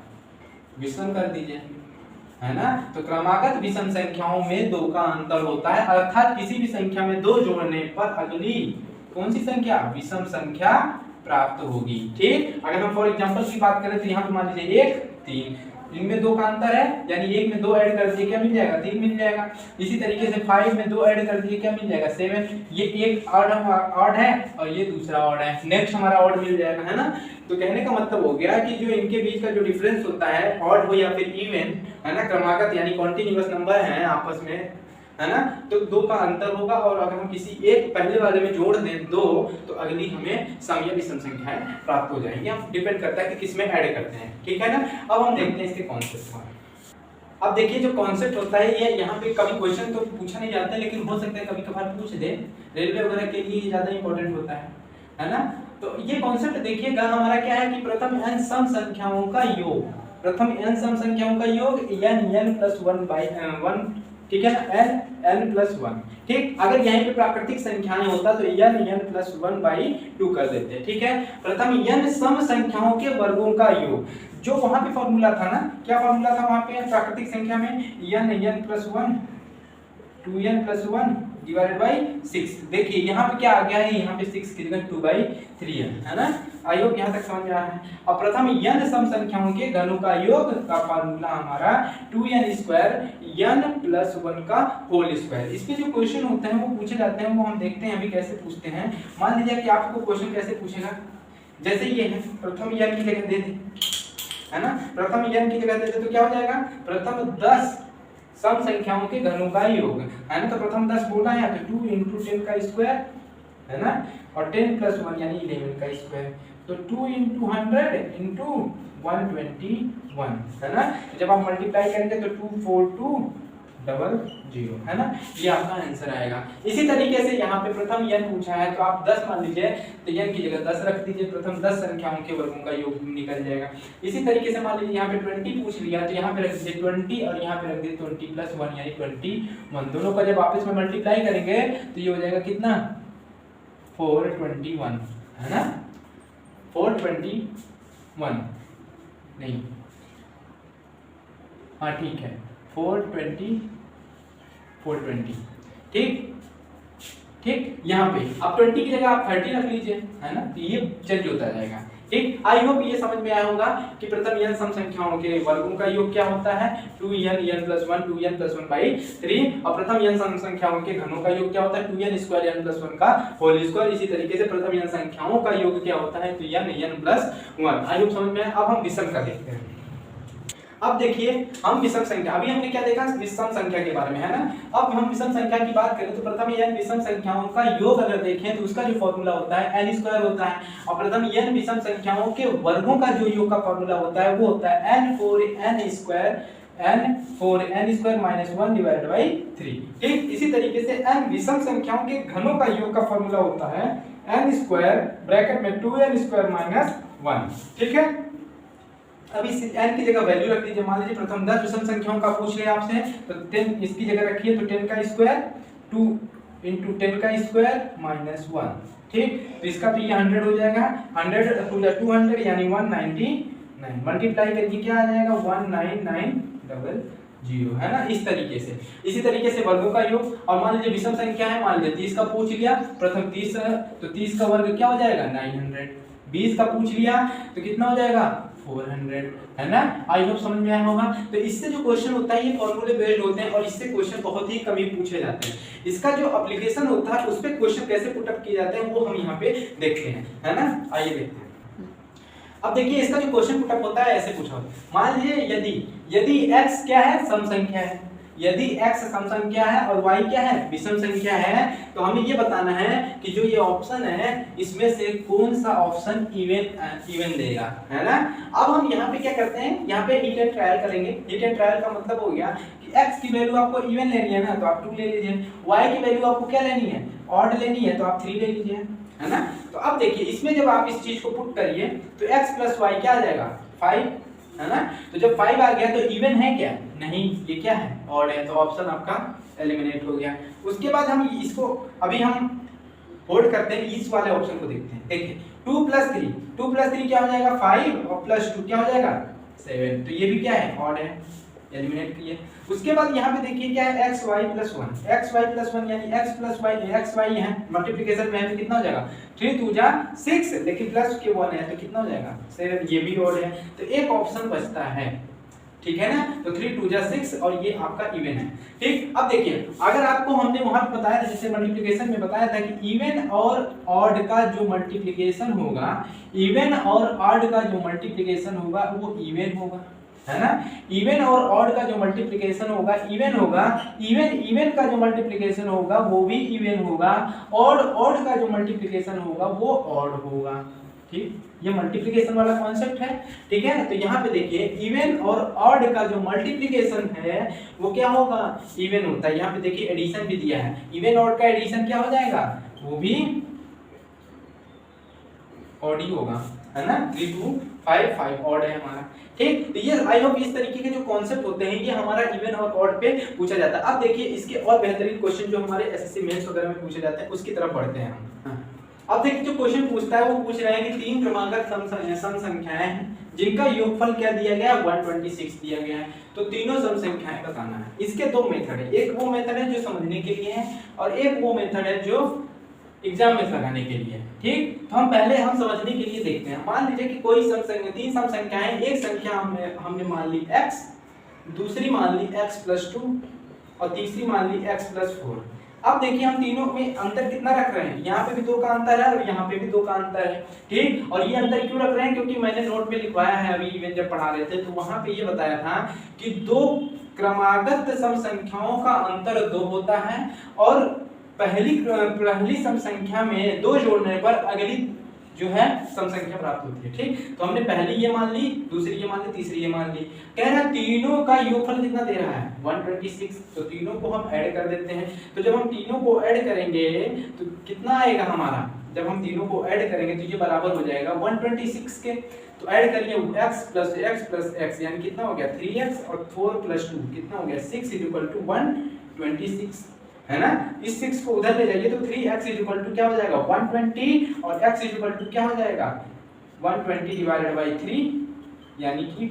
विषम कर दीजिए, है ना। तो क्रमागत विषम संख्याओं में 2 का अंतर होता है, अर्थात किसी भी संख्या में 2 जोड़ने पर अगली कौन सी संख्या, विषम संख्या प्राप्त होगी। ठीक, अगर हम फॉर एग्जांपल की बात करें तो यहाँ पे मान लीजिए 1 3, इनमें 2 का अंतर है, यानी 1 में 2 ऐड कर दिए क्या मिल जाएगा, 3 मिल जाएगा। इसी तरीके से 5 में 2 ऐड कर दिए क्या मिल जाएगा, 7। ये एक ऑड है और ये दूसरा ऑड है, नेक्स्ट हमारा ऑड मिल जाएगा, है ना। तो कहने का मतलब हो गया कि जो इनके बीच का जो डिफरेंस होता है, ऑड हो या फिर इवन, है ना, क्रमागत यानी कॉन्टिन्यूअस नंबर है आपस में, है ना, तो 2 का अंतर होगा। और अगर हम किसी एक पहले वाले में जोड़ दें 2 तो अगली हमें सम या विषम संख्याएं प्राप्त हो जाएंगी। हम डिपेंड करता है कि किस में ऐड करते हैं, ठीक है ना। अब हम देखते हैं इसके कॉन्सेप्ट को। अब देखिए जो कॉन्सेप्ट होता है ये यहाँ पे कभी क्वेश्चन तो पूछा नहीं जाता, लेकिन हो सकता है कभी कभार पूछ दे, रेलवे वगैरह के लिए ज्यादा इंपॉर्टेंट होता है ना। तो ये कॉन्सेप्ट देखिएगा हमारा क्या है कि प्रथम n सम संख्याओं का योग, प्रथम n सम संख्याओं का योग n+1/1, ठीक है ना, n+1। ठीक, अगर यहीं पे प्राकृतिक संख्याएं होता तो n+1/2 कर देते, ठीक है। प्रथम n सम संख्याओं के वर्गों का योग, जो वहां पे फॉर्मूला था ना, क्या फॉर्मूला था वहां पे प्राकृतिक संख्या में, n+1 2n+1 डिवाइडेड बाई 6। देखिए यहाँ पे क्या आ गया है, यहाँ पे 6 की जगह 2/3 है ना। आई होप यहाँ तक समझ में आया है। अब प्रथम n सम संख्याओं के घनों का योग का फार्मूला हमारा 2n² n+1 का होल स्क्वायर। इस पे जो क्वेश्चन होते हैं वो पूछे जाते हैं, वो हम देखते हैं अभी कैसे पूछते हैं। मान लीजिए कि आपको क्वेश्चन कैसे पूछेगा, जैसे ये है प्रथम n की जगह दे दे, है ना, प्रथम n की जगह दे दे तो क्या हो जाएगा, प्रथम 10 सम संख्याओं के घनों का योग, है ना। तो प्रथम 10 बोला है तो 2 × 10 का स्क्वायर, है ना, और 10+1 यानी 11 का स्क्वायर, तो 2 × 100 × 121, है ना। जब आप मल्टीप्लाई करेंगे तो 24200, है ना, ये आपका आंसर आएगा। इसी तरीके से यहाँ पे प्रथम n पूछा है तो आप 10 मान लीजिए तो n की जगह 10 रख दीजिए, प्रथम 10 संख्याओं के वर्गों का योग निकल जाएगा। इसी तरीके से मान लीजिए यहाँ पे 20 पूछ लिया तो यहाँ पे रख दीजिए 20 और यहाँ पे रख दीजिए 20+1 यानी 21। दोनों का जब आपस में मल्टीप्लाई करेंगे तो ये हो जाएगा कितना, 421, है ना, 421 नहीं, हाँ ठीक है 420, ठीक ठीक। यहाँ पे अब 20 की जगह आप 30 रख लीजिए, है ना, तो ये चेंज होता जाएगा। ठीक, आई होप ये समझ में आया होगा कि प्रथम n सम संख्याओं के वर्गों का योग क्या होता है, 2n n+1 2n+1/3, और प्रथम n सम संख्याओं के घनों का योग क्या होता है, 2n² n+1 का होल स्क्वायर। इसी तरीके से प्रथम n संख्याओं का योग क्या होता है, तो n+1। आई होप समझ में आया। अब हम विषम का देखते हैं। अब देखिए हम विषम संख्या, अभी हमने क्या देखा विषम संख्या के बारे में, है ना। अब हम विषम संख्या की बात करें तो प्रथम n विषम संख्याओं का योग अगर देखें तो उसका जो फॉर्मूला होता है n² होता है, और प्रथम n विषम संख्याओं के वर्गों का जो योग का फॉर्मूला होता है वो होता है n/(1/3)। ठीक, इसी तरीके से n विषम संख्याओं के घनों का योग का फॉर्मूला होता है n² ब्रैकेट में 2n² - 1। ठीक है, अब इस n की जगह वैल्यू रख दीजिए। मान लीजिए प्रथम 10 विषम संख्याओं का पूछ लिया आपसे तो 10 इसकी जगह रखिए, तो 10 का स्क्वायर 2 × 10 का स्क्वायर -1। ठीक, तो इसका तो ये 100 हो जाएगा, 100 × 200 यानी 199, मल्टीप्लाई करके क्या आ जाएगा 19900, है ना। इस तरीके से, इसी तरीके से वर्गों का योग। और मान लीजिए विषम संख्या है, मान लीजिए 30 का पूछ लिया, प्रथम 30 तो 30 का वर्ग क्या हो जाएगा 900, 20 का पूछ लिया तो कितना हो जाएगा 400, है ना। आई होप समझ में आया होगा। तो इससे जो क्वेश्चन होता है ये फॉर्मूले बेस्ड होते हैं और इससे क्वेश्चन बहुत ही कम ही पूछे जाते हैं। इसका जो एप्लीकेशन होता है उस पे क्वेश्चन कैसे पुट अप किए जाते हैं वो हम यहाँ पे देखते हैं, है ना। आइए देखते हैं। अब देखिए इसका जो क्वेश्चन पुट अप होता है ऐसे पूछा होता है, मान लीजिए यदि x क्या है, सम संख्या है, यदि x सम संख्या है और y क्या है, विषम संख्या है, तो हमें ये बताना है कि जो ये ऑप्शन है इसमें से कौन सा ऑप्शन इवन देगा, है ना। अब हम यहाँ पे क्या करते हैं, यहाँ पे हिट एंड ट्रायल करेंगे। हिट एंड ट्रायल का मतलब हो गया कि x की वैल्यू आपको इवन लेनी है ना, तो आप 2 ले लीजिए, y की वैल्यू आपको क्या लेनी है, ऑड लेनी है, तो आप 3 ले लीजिए, है ना। तो अब देखिए इसमें जब आप इस चीज को पुट करिए तो x प्लस y क्या आ जाएगा, 5, है ना। तो जब 5 आ गया तो इवन है क्या, नहीं, ये क्या है, ऑड है, तो ऑप्शन आपका एलिमिनेट हो गया। उसके बाद हम इसको अभी हम होल्ड करते हैं, इस वाले ऑप्शन को देखते हैं। देखिए 2 प्लस 3 क्या हो जाएगा, 5 और प्लस 2 क्या हो जाएगा, 7, तो ये भी क्या है, ऑड है, एलिमिनेट किए। उसके बाद यहाँ पे देखिए क्या है, xy प्लस 1 यानी x प्लस y, xy है मल्टीप्लिकेशन में है तो कितना हो जाएगा, 3 2 जा 6, लेकिन प्लस के 1 है तो कितना हो जाएगा, 7, ये भी ऑड है, तो एक ऑप्शन बचता है, ठीक है ना। तो 3 2 जा 6 और ये आपका इवन है, ठीक। अब देखिए अगर आपको हमने वहां पे बताया था, जैसे मल्टीप्लिकेशन में बताया था कि इवन और ऑड का जो मल्टीप्लिकेशन होगा, इवन और ऑड का जो मल्टीप्लिकेशन होगा वो इवन होगा, है ना। इवन और ऑड का जो मल्टीप्लिकेशन होगा इवन होगा, इवन का जो मल्टीप्लिकेशन होगा वो भी इवन होगा, ऑड का जो मल्टीप्लिकेशन होगा वो ऑड होगा, ठीक। ये मल्टीप्लिकेशन वाला कॉन्सेप्ट है, ठीक है। तो यहाँ पे देखिए इवन और ऑड का जो मल्टीप्लिकेशन है वो क्या होगा, इवन होता है। यहाँ पे देखिए एडिशन भी दिया है, इवन ऑड का एडिशन क्या हो जाएगा, वो भी ऑड ही होगा, है ना। 3 2 5 ऑड है हमारा, ठीक। तो ये आई होप इस तरीके के जो कॉन्सेप्ट होते हैं ये हमारा इवन और ऑड पे पूछा जाता है। अब देखिए इसके और बेहतरीन क्वेश्चन जो हमारे एसएससी मेंस वगैरह में पूछे जाते हैं उसकी तरफ बढ़ते हैं हम। अब देखिए जो क्वेश्चन पूछता है वो पूछ रहे हैं कि 3 क्रमांकक सम संख्याएं हैं जिनका योगफल क्या दिया गया है, 126 दिया गया है, तो तीनों सम संख्याएं बताना है। इसके दो मेथड है, एक वो मेथड है जो समझने के लिए है और एक वो मेथड है जो एग्जाम में लगाने के लिए, ठीक। तो हम पहले समझने के लिए देखते हैं। मान लीजिए कि कोई सम संख्या, 3 सम संख्याएं, एक संख्या हमने मान ली x, दूसरी मान ली x प्लस 2 और तीसरी मान ली x प्लस 4। अब देखिए हम तीनों में अंतर कितना रख रहे हैं, यहाँ पे भी 2 का अंतर है और यहाँ पे भी 2 का अंतर है, ठीक। और ये अंतर क्यों रख रहे हैं, क्योंकि मैंने नोट में लिखवाया है अभी इवन जब पढ़ा रहे थे तो वहां पे ये बताया था कि 2 क्रमागत सम संख्याओं का अंतर 2 होता है और पहली सम संख्या में 2 जोड़ने पर अगली जो है सम संख्या प्राप्त होती है, ठीक। तो हमने पहली ये मान ली, दूसरी ये मान ली, तीसरी ये मान ली। कह रहा है तीनों का योगफल कितना दे रहा है, 126, तो तीनों को हम ऐड कर देते हैं। तो जब हम तीनों को ऐड करेंगे तो कितना आएगा हमारा, जब हम तीनों को ऐड करेंगे तो ये बराबर हो जाएगा 126 के। तो ऐड करिए x प्लस x यानी कितना हो गया 3x और 4 प्लस 2 कितना हो गया 6 = 126, है ना। इस 6 को उधर ले जाइए तो 3x = क्या हो जाएगा 120 और x = क्या हो जाएगा 120 डिवाइडेड बाय 3 यानी कि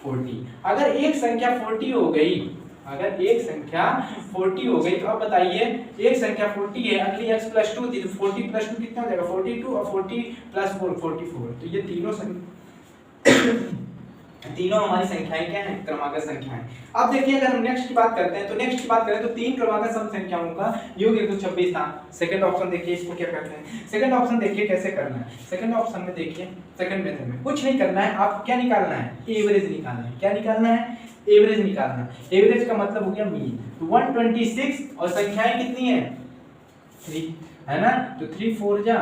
40। अगर एक संख्या 40 हो गई, अगर एक संख्या 40 हो गई तो अब बताइए एक संख्या 40 है, अगली x प्लस 2 थी, 40 प्लस 2 कितना हो जाएगा 42 और 40 प्लस 4 44। तो ये तीनों हमारी संख्याएं क्या हैं, क्रमागत संख्याएं। अब देखिए अगर हम नेक्स्ट की बात करते हैं तो नेक्स्ट की बात करें तो 3 क्रमागत सम संख्याओं का योग 126 था। सेकंड ऑप्शन देखिए इसको क्या करते हैं, सेकंड ऑप्शन देखिए कैसे करना है। सेकंड ऑप्शन में देखिए सेकंड मेथड में कुछ नहीं करना है, आपको क्या निकालना है, एवरेज निकालना है। क्या निकालना है, एवरेज निकालना है। एवरेज का मतलब हो गया मीन। तो 126 और संख्याएं कितनी है 3, है ना। तो 3 4 जा,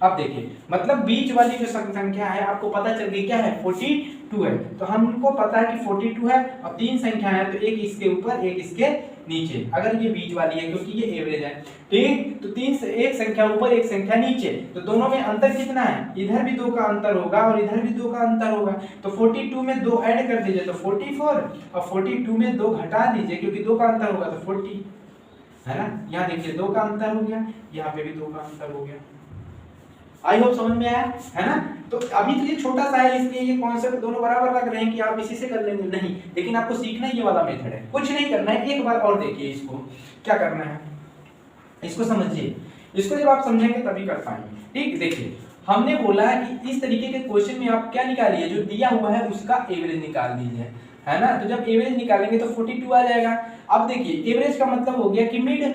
अब देखिए मतलब बीच वाली जो संख्या है आपको पता चल गई क्या है 42 है। तो हमको पता है कि 42 है और 3 संख्या है तो एक इसके ऊपर एक इसके नीचे, अगर ये बीच वाली है क्योंकि ये एवरेज है, ठीक। तो 3 से एक संख्या ऊपर एक संख्या नीचे, तो दोनों में अंतर कितना है, इधर भी 2 का अंतर होगा और इधर भी 2 का अंतर होगा। तो 42 में 2 ऐड कर दीजिए तो 44 और 42 में 2 घटा दीजिए क्योंकि 2 का अंतर होगा तो 40, है ना। यहाँ देखिए 2 का अंतर हो गया, यहाँ पे भी 2 का अंतर हो गया। आई होप समझ में आया, है ना। तो अभी तो ये छोटा सा है इसलिए ये कॉन्सेप्ट दोनों बराबर लग रहे हैं कि आप इसी से कर लेंगे, नहीं, लेकिन आपको सीखना ये वाला मेथड है, कुछ नहीं करना है। एक बार और देखिए इसको क्या करना है, इसको समझिए, इसको जब आप समझेंगे तभी कर पाएंगे, ठीक। देखिए हमने बोला कि इस तरीके के क्वेश्चन में आप क्या निकालिए, जो दिया हुआ है उसका एवरेज निकाल दीजिए, है ना। तो जब एवरेज निकालेंगे तो 42 आ जाएगा। अब देखिए एवरेज का मतलब हो गया कि मिड,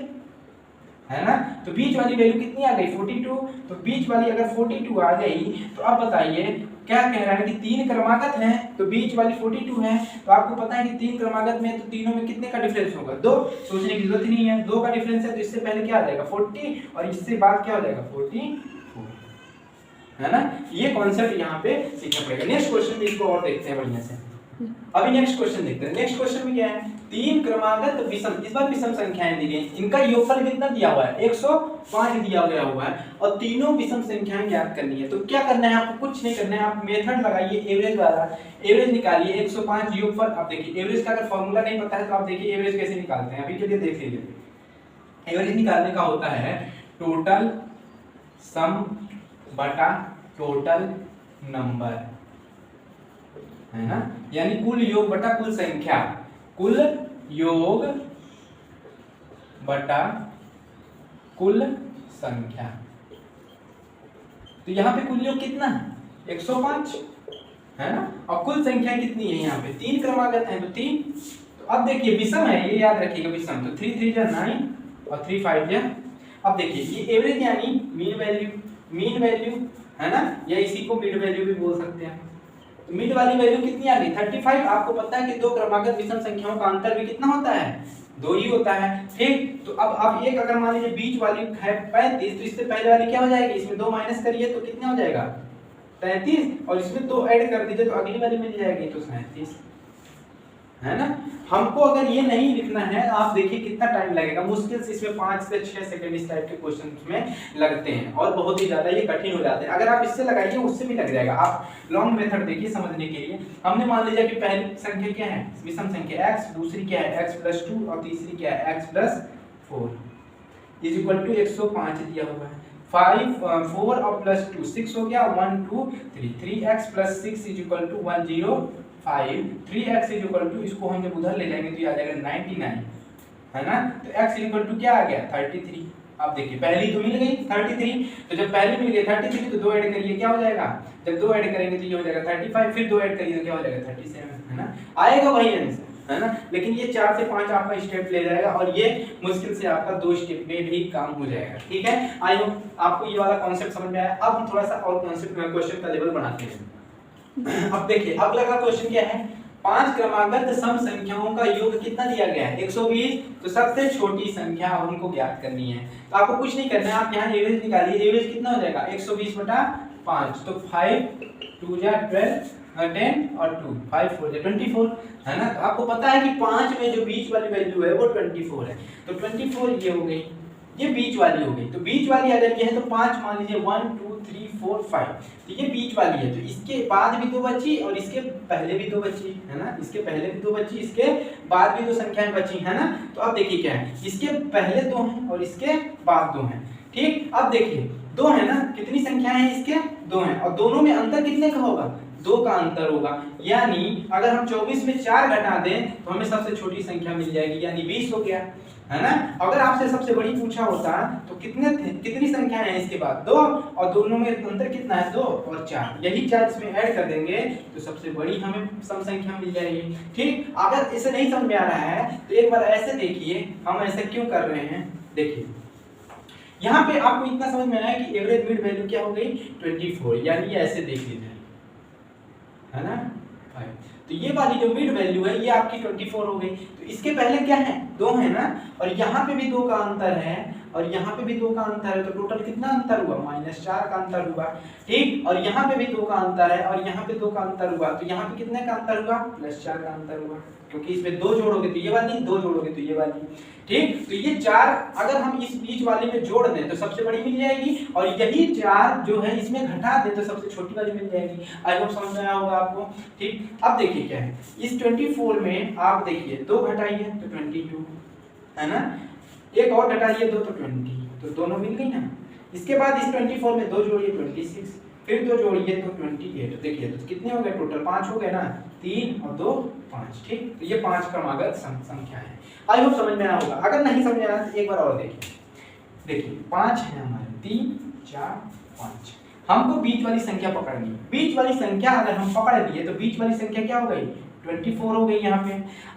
है ना। तो बीच वाली वैल्यू कितनी आ गई 42, तो बीच वाली अगर 42 आ गई तो अब बताइए क्या कह रहा है कि 3 क्रमागत हैं तो बीच वाली 42 है, तो आपको पता है कि 3 क्रमागत में तो तीनों में कितने का डिफरेंस होगा 2, सोचने की जरूरत नहीं है, 2 का डिफरेंस है तो इससे पहले क्या आ जाएगा 40 और इससे बाद क्या हो जाएगा 44, है ना। ये कॉन्सेप्ट यहाँ पे सीखना पड़ेगा। नेक्स्ट क्वेश्चन में इसको और देखते हैं बढ़िया से। अभी नेक्स्ट क्वेश्चन देखते हैं। नेक्स्ट क्वेश्चन में क्या है, 3 क्रमागत विषम, इस बार विषम संख्याएं दी गई, इनका योगफल कितना दिया हुआ है 105 दिया गया हुआ है और तीनों विषम संख्याएं ज्ञात करनी है। तो क्या करना है आपको, कुछ नहीं करना है, आप मेथड लगाइए एवरेज वाला, एवरेज निकालिए 105 योगफल। आप देखिए एवरेज का अगर फॉर्मूला नहीं पता है तो आप देखिए एवरेज कैसे निकालते हैं, अभी के लिए देख लीजिए। एवरेज निकालने का होता है टोटल सम बटा टोटल नंबर, है ना, यानी कुल योग बटा कुल संख्या, कुल योग बटा कुल संख्या। तो यहाँ पे कुल योग कितना है 105, है ना, और कुल संख्या कितनी है यहाँ पे 3 क्रमागत है तो 3। तो अब देखिए विषम है, ये याद रखिएगा विषम, तो 3 3 जा 9 और 3 5 जा। अब देखिए ये एवरेज यानी मीन वैल्यू, मीन वैल्यू, है ना, या इसी को मिड वैल्यू भी बोल सकते हैं। तो मिड वाली वैल्यू कितनी आ गई 35। आपको पता है कि 2 क्रमागत विषम संख्याओं का अंतर भी कितना होता है 2 ही होता है, ठीक। तो अब एक अगर मान लीजिए बीच वाली है 35, तो इससे पहले वाली क्या हो जाएगी, इसमें 2 माइनस करिए तो कितना हो जाएगा 33 और इसमें 2 ऐड कर दीजिए तो अगली वाली मिल जाएगी तो 37, है ना। हमको अगर ये नहीं लिखना है, आप देखिए कितना टाइम लगेगा, मुश्किल से इसमें 5 से 6 सेकंड इस टाइप के क्वेश्चंस में लगते हैं और बहुत ही ज्यादा ये कठिन हो जाते हैं। अगर आप इससे लगाइए उससे भी लग जाएगा। आप लॉन्ग मेथड देखिए समझने के लिए। हमने मान लीजिए कि पहली संख्या क्या है विषम संख्या x, दूसरी क्या है x+2 और तीसरी क्या है x+4 इज इक्वल टू 105 दिया हुआ है। 4 और +2 6 हो गया, 1 2 3, 3x+6 is equal to 105, 3x is equal to, इसको हम जब उधर ले जाएंगे तो ये आ जाएगा 99, है ना। तो x इज इक्वल टू क्या आ गया 33। अब देखिए पहली तो मिल गई 33, तो जब पहली मिल गई 33 तो 2 ऐड करिए क्या हो जाएगा, जब 2 ऐड करेंगे तो ये हो जाएगा 35, फिर 2 ऐड करिए तो क्या हो जाएगा 37, है ना, आएगा वही आंसर, है ना। लेकिन ये 4 से 5 आपका स्टेप ले जाएगा और ये मुश्किल से आपका 2 स्टेप में भी काम हो जाएगा, ठीक है। आई होप आपको ये वाला कॉन्सेप्ट समझ में आया। अब हम थोड़ा सा और कॉन्सेप्ट में क्वेश्चन का लेवल बढ़ाते हैं। अब देखिए अगला का क्वेश्चन क्या है, 5 क्रमागत सम संख्याओं का योग कितना दिया गया है 120, तो सबसे छोटी संख्या हमको ज्ञात करनी है। तो आपको कुछ नहीं करना है, आप यहाँ एवरेज निकालिए, एवरेज कितना हो जाएगा 120 बटा 5, तो 5 2 जा 12 10 और 2 5 4 जा 24, है ना। तो आपको पता है कि 5 में जो बीच वाली वैल्यू है वो 24 है, तो 24 ये हो गई, ये बीच वाली हो गई। तो बीच वाली अगर ये है तो 5 मान लीजिए 1 2 3 4 5, तो ये बीच वाली है, तो इसके बाद भी 2 बची और इसके पहले भी 2 बची, है ना, इसके पहले भी 2 बची, इसके बाद भी 2 संख्याएं बची, है ना। तो अब देखिए क्या है, इसके पहले 2 हैं और इसके बाद 2 हैं, ठीक। अब देखिए 2 है ना, कितनी संख्याएं हैं इसके 2 हैं और दोनों में अंतर कितने का होगा 2 का अंतर होगा, यानी अगर हम 24 में 4 घटा दें तो हमें सबसे छोटी संख्या मिल जाएगी, यानी 20 हो गया, है ना। अगर आपसे सबसे बड़ी पूछा होता तो कितनी संख्याएं हैं इसके बाद 2 और दोनों में अंतर कितना है 2 और 4, यही 4 इसमें ऐड कर देंगे तो सबसे बड़ी हमें सम संख्या मिल जाएगी, ठीक। अगर इसे नहीं समझ में आ रहा है तो एक बार ऐसे देखिए हम ऐसे क्यों कर रहे हैं। देखिए यहाँ पे आपको इतना समझ में आया कि एवरेज मिड वैल्यू क्या हो गई 24, यानी ऐसे देख लीजिए, है ना 5। तो ये वाली जो मिड वैल्यू है ये आपकी 24 हो गई। तो इसके पहले क्या है 2 है ना, और यहाँ पे भी 2 का अंतर है और यहाँ पे भी 2 का अंतर है, तो टोटल कितना अंतर हुआ -4 का अंतर हुआ, ठीक। और यहाँ पे भी 2 का अंतर है और यहाँ पे 2 का अंतर हुआ, तो यहाँ पे कितने का अंतर हुआ +4 का अंतर हुआ, क्योंकि इसमें 2 जोड़ोगे तो ये वाली, 2 जोड़ोगे तो ये वाली, ठीक। तो ये 4 अगर हम इस बीच वाली में जोड़ दें तो सबसे बड़ी मिल जाएगी और यही 4 जो है इसमें घटा दें तो सबसे छोटी वाली मिल जाएगी। आई होप समझ में आया होगा आपको, ठीक। अब देखिए क्या है, इस 24 में आप देखिए 2 घटाइए तो 22, है ना, एक और घटाइए 2 तो 20, तो दोनों मिल गई ना। इसके बाद इस 24 में 2 जोड़िए 26, फिर 2 जोड़िए तो 28, देखिए तो कितने हो गए टोटल 5 हो गए ना, 3 और 2 5, ठीक। तो ये 5 क्रमागत संख्या है। आई होप समझ में आया होगा। अगर नहीं समझ में आया तो एक बार और देखिए 5 है हमारे, 3 4 5, हमको बीच वाली संख्या पकड़नी है। बीच वाली संख्या अगर हम पकड़ लिए तो बीच वाली संख्या क्या हो गई 24 हो गई यहाँ पे।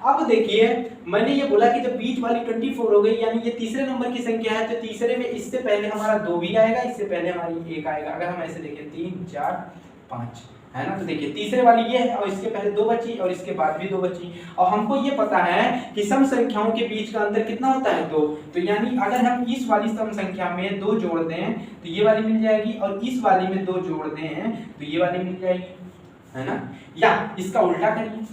अब देखिए मैंने ये बोला कि जब बीच वाली 24 हो गई यानी ये तीसरे नंबर की संख्या है, तो तीसरे में इससे पहले हमारा 2 भी आएगा, इससे पहले हमारी 1 आएगा। अगर हम ऐसे देखें 3 4 5, है ना। तो देखिए तीसरे वाली ये है और इसके पहले 2 बची और इसके बाद भी 2 बची। और हमको ये पता है कि सम संख्याओं के बीच का अंतर कितना होता है 2। तो यानी अगर हम इस वाली सम संख्या में 2 जोड़ दें तो ये वाली मिल जाएगी, और इस वाली में 2 जोड़ दें तो ये वाली मिल जाएगी, है ना। या इसका उल्टा करिए,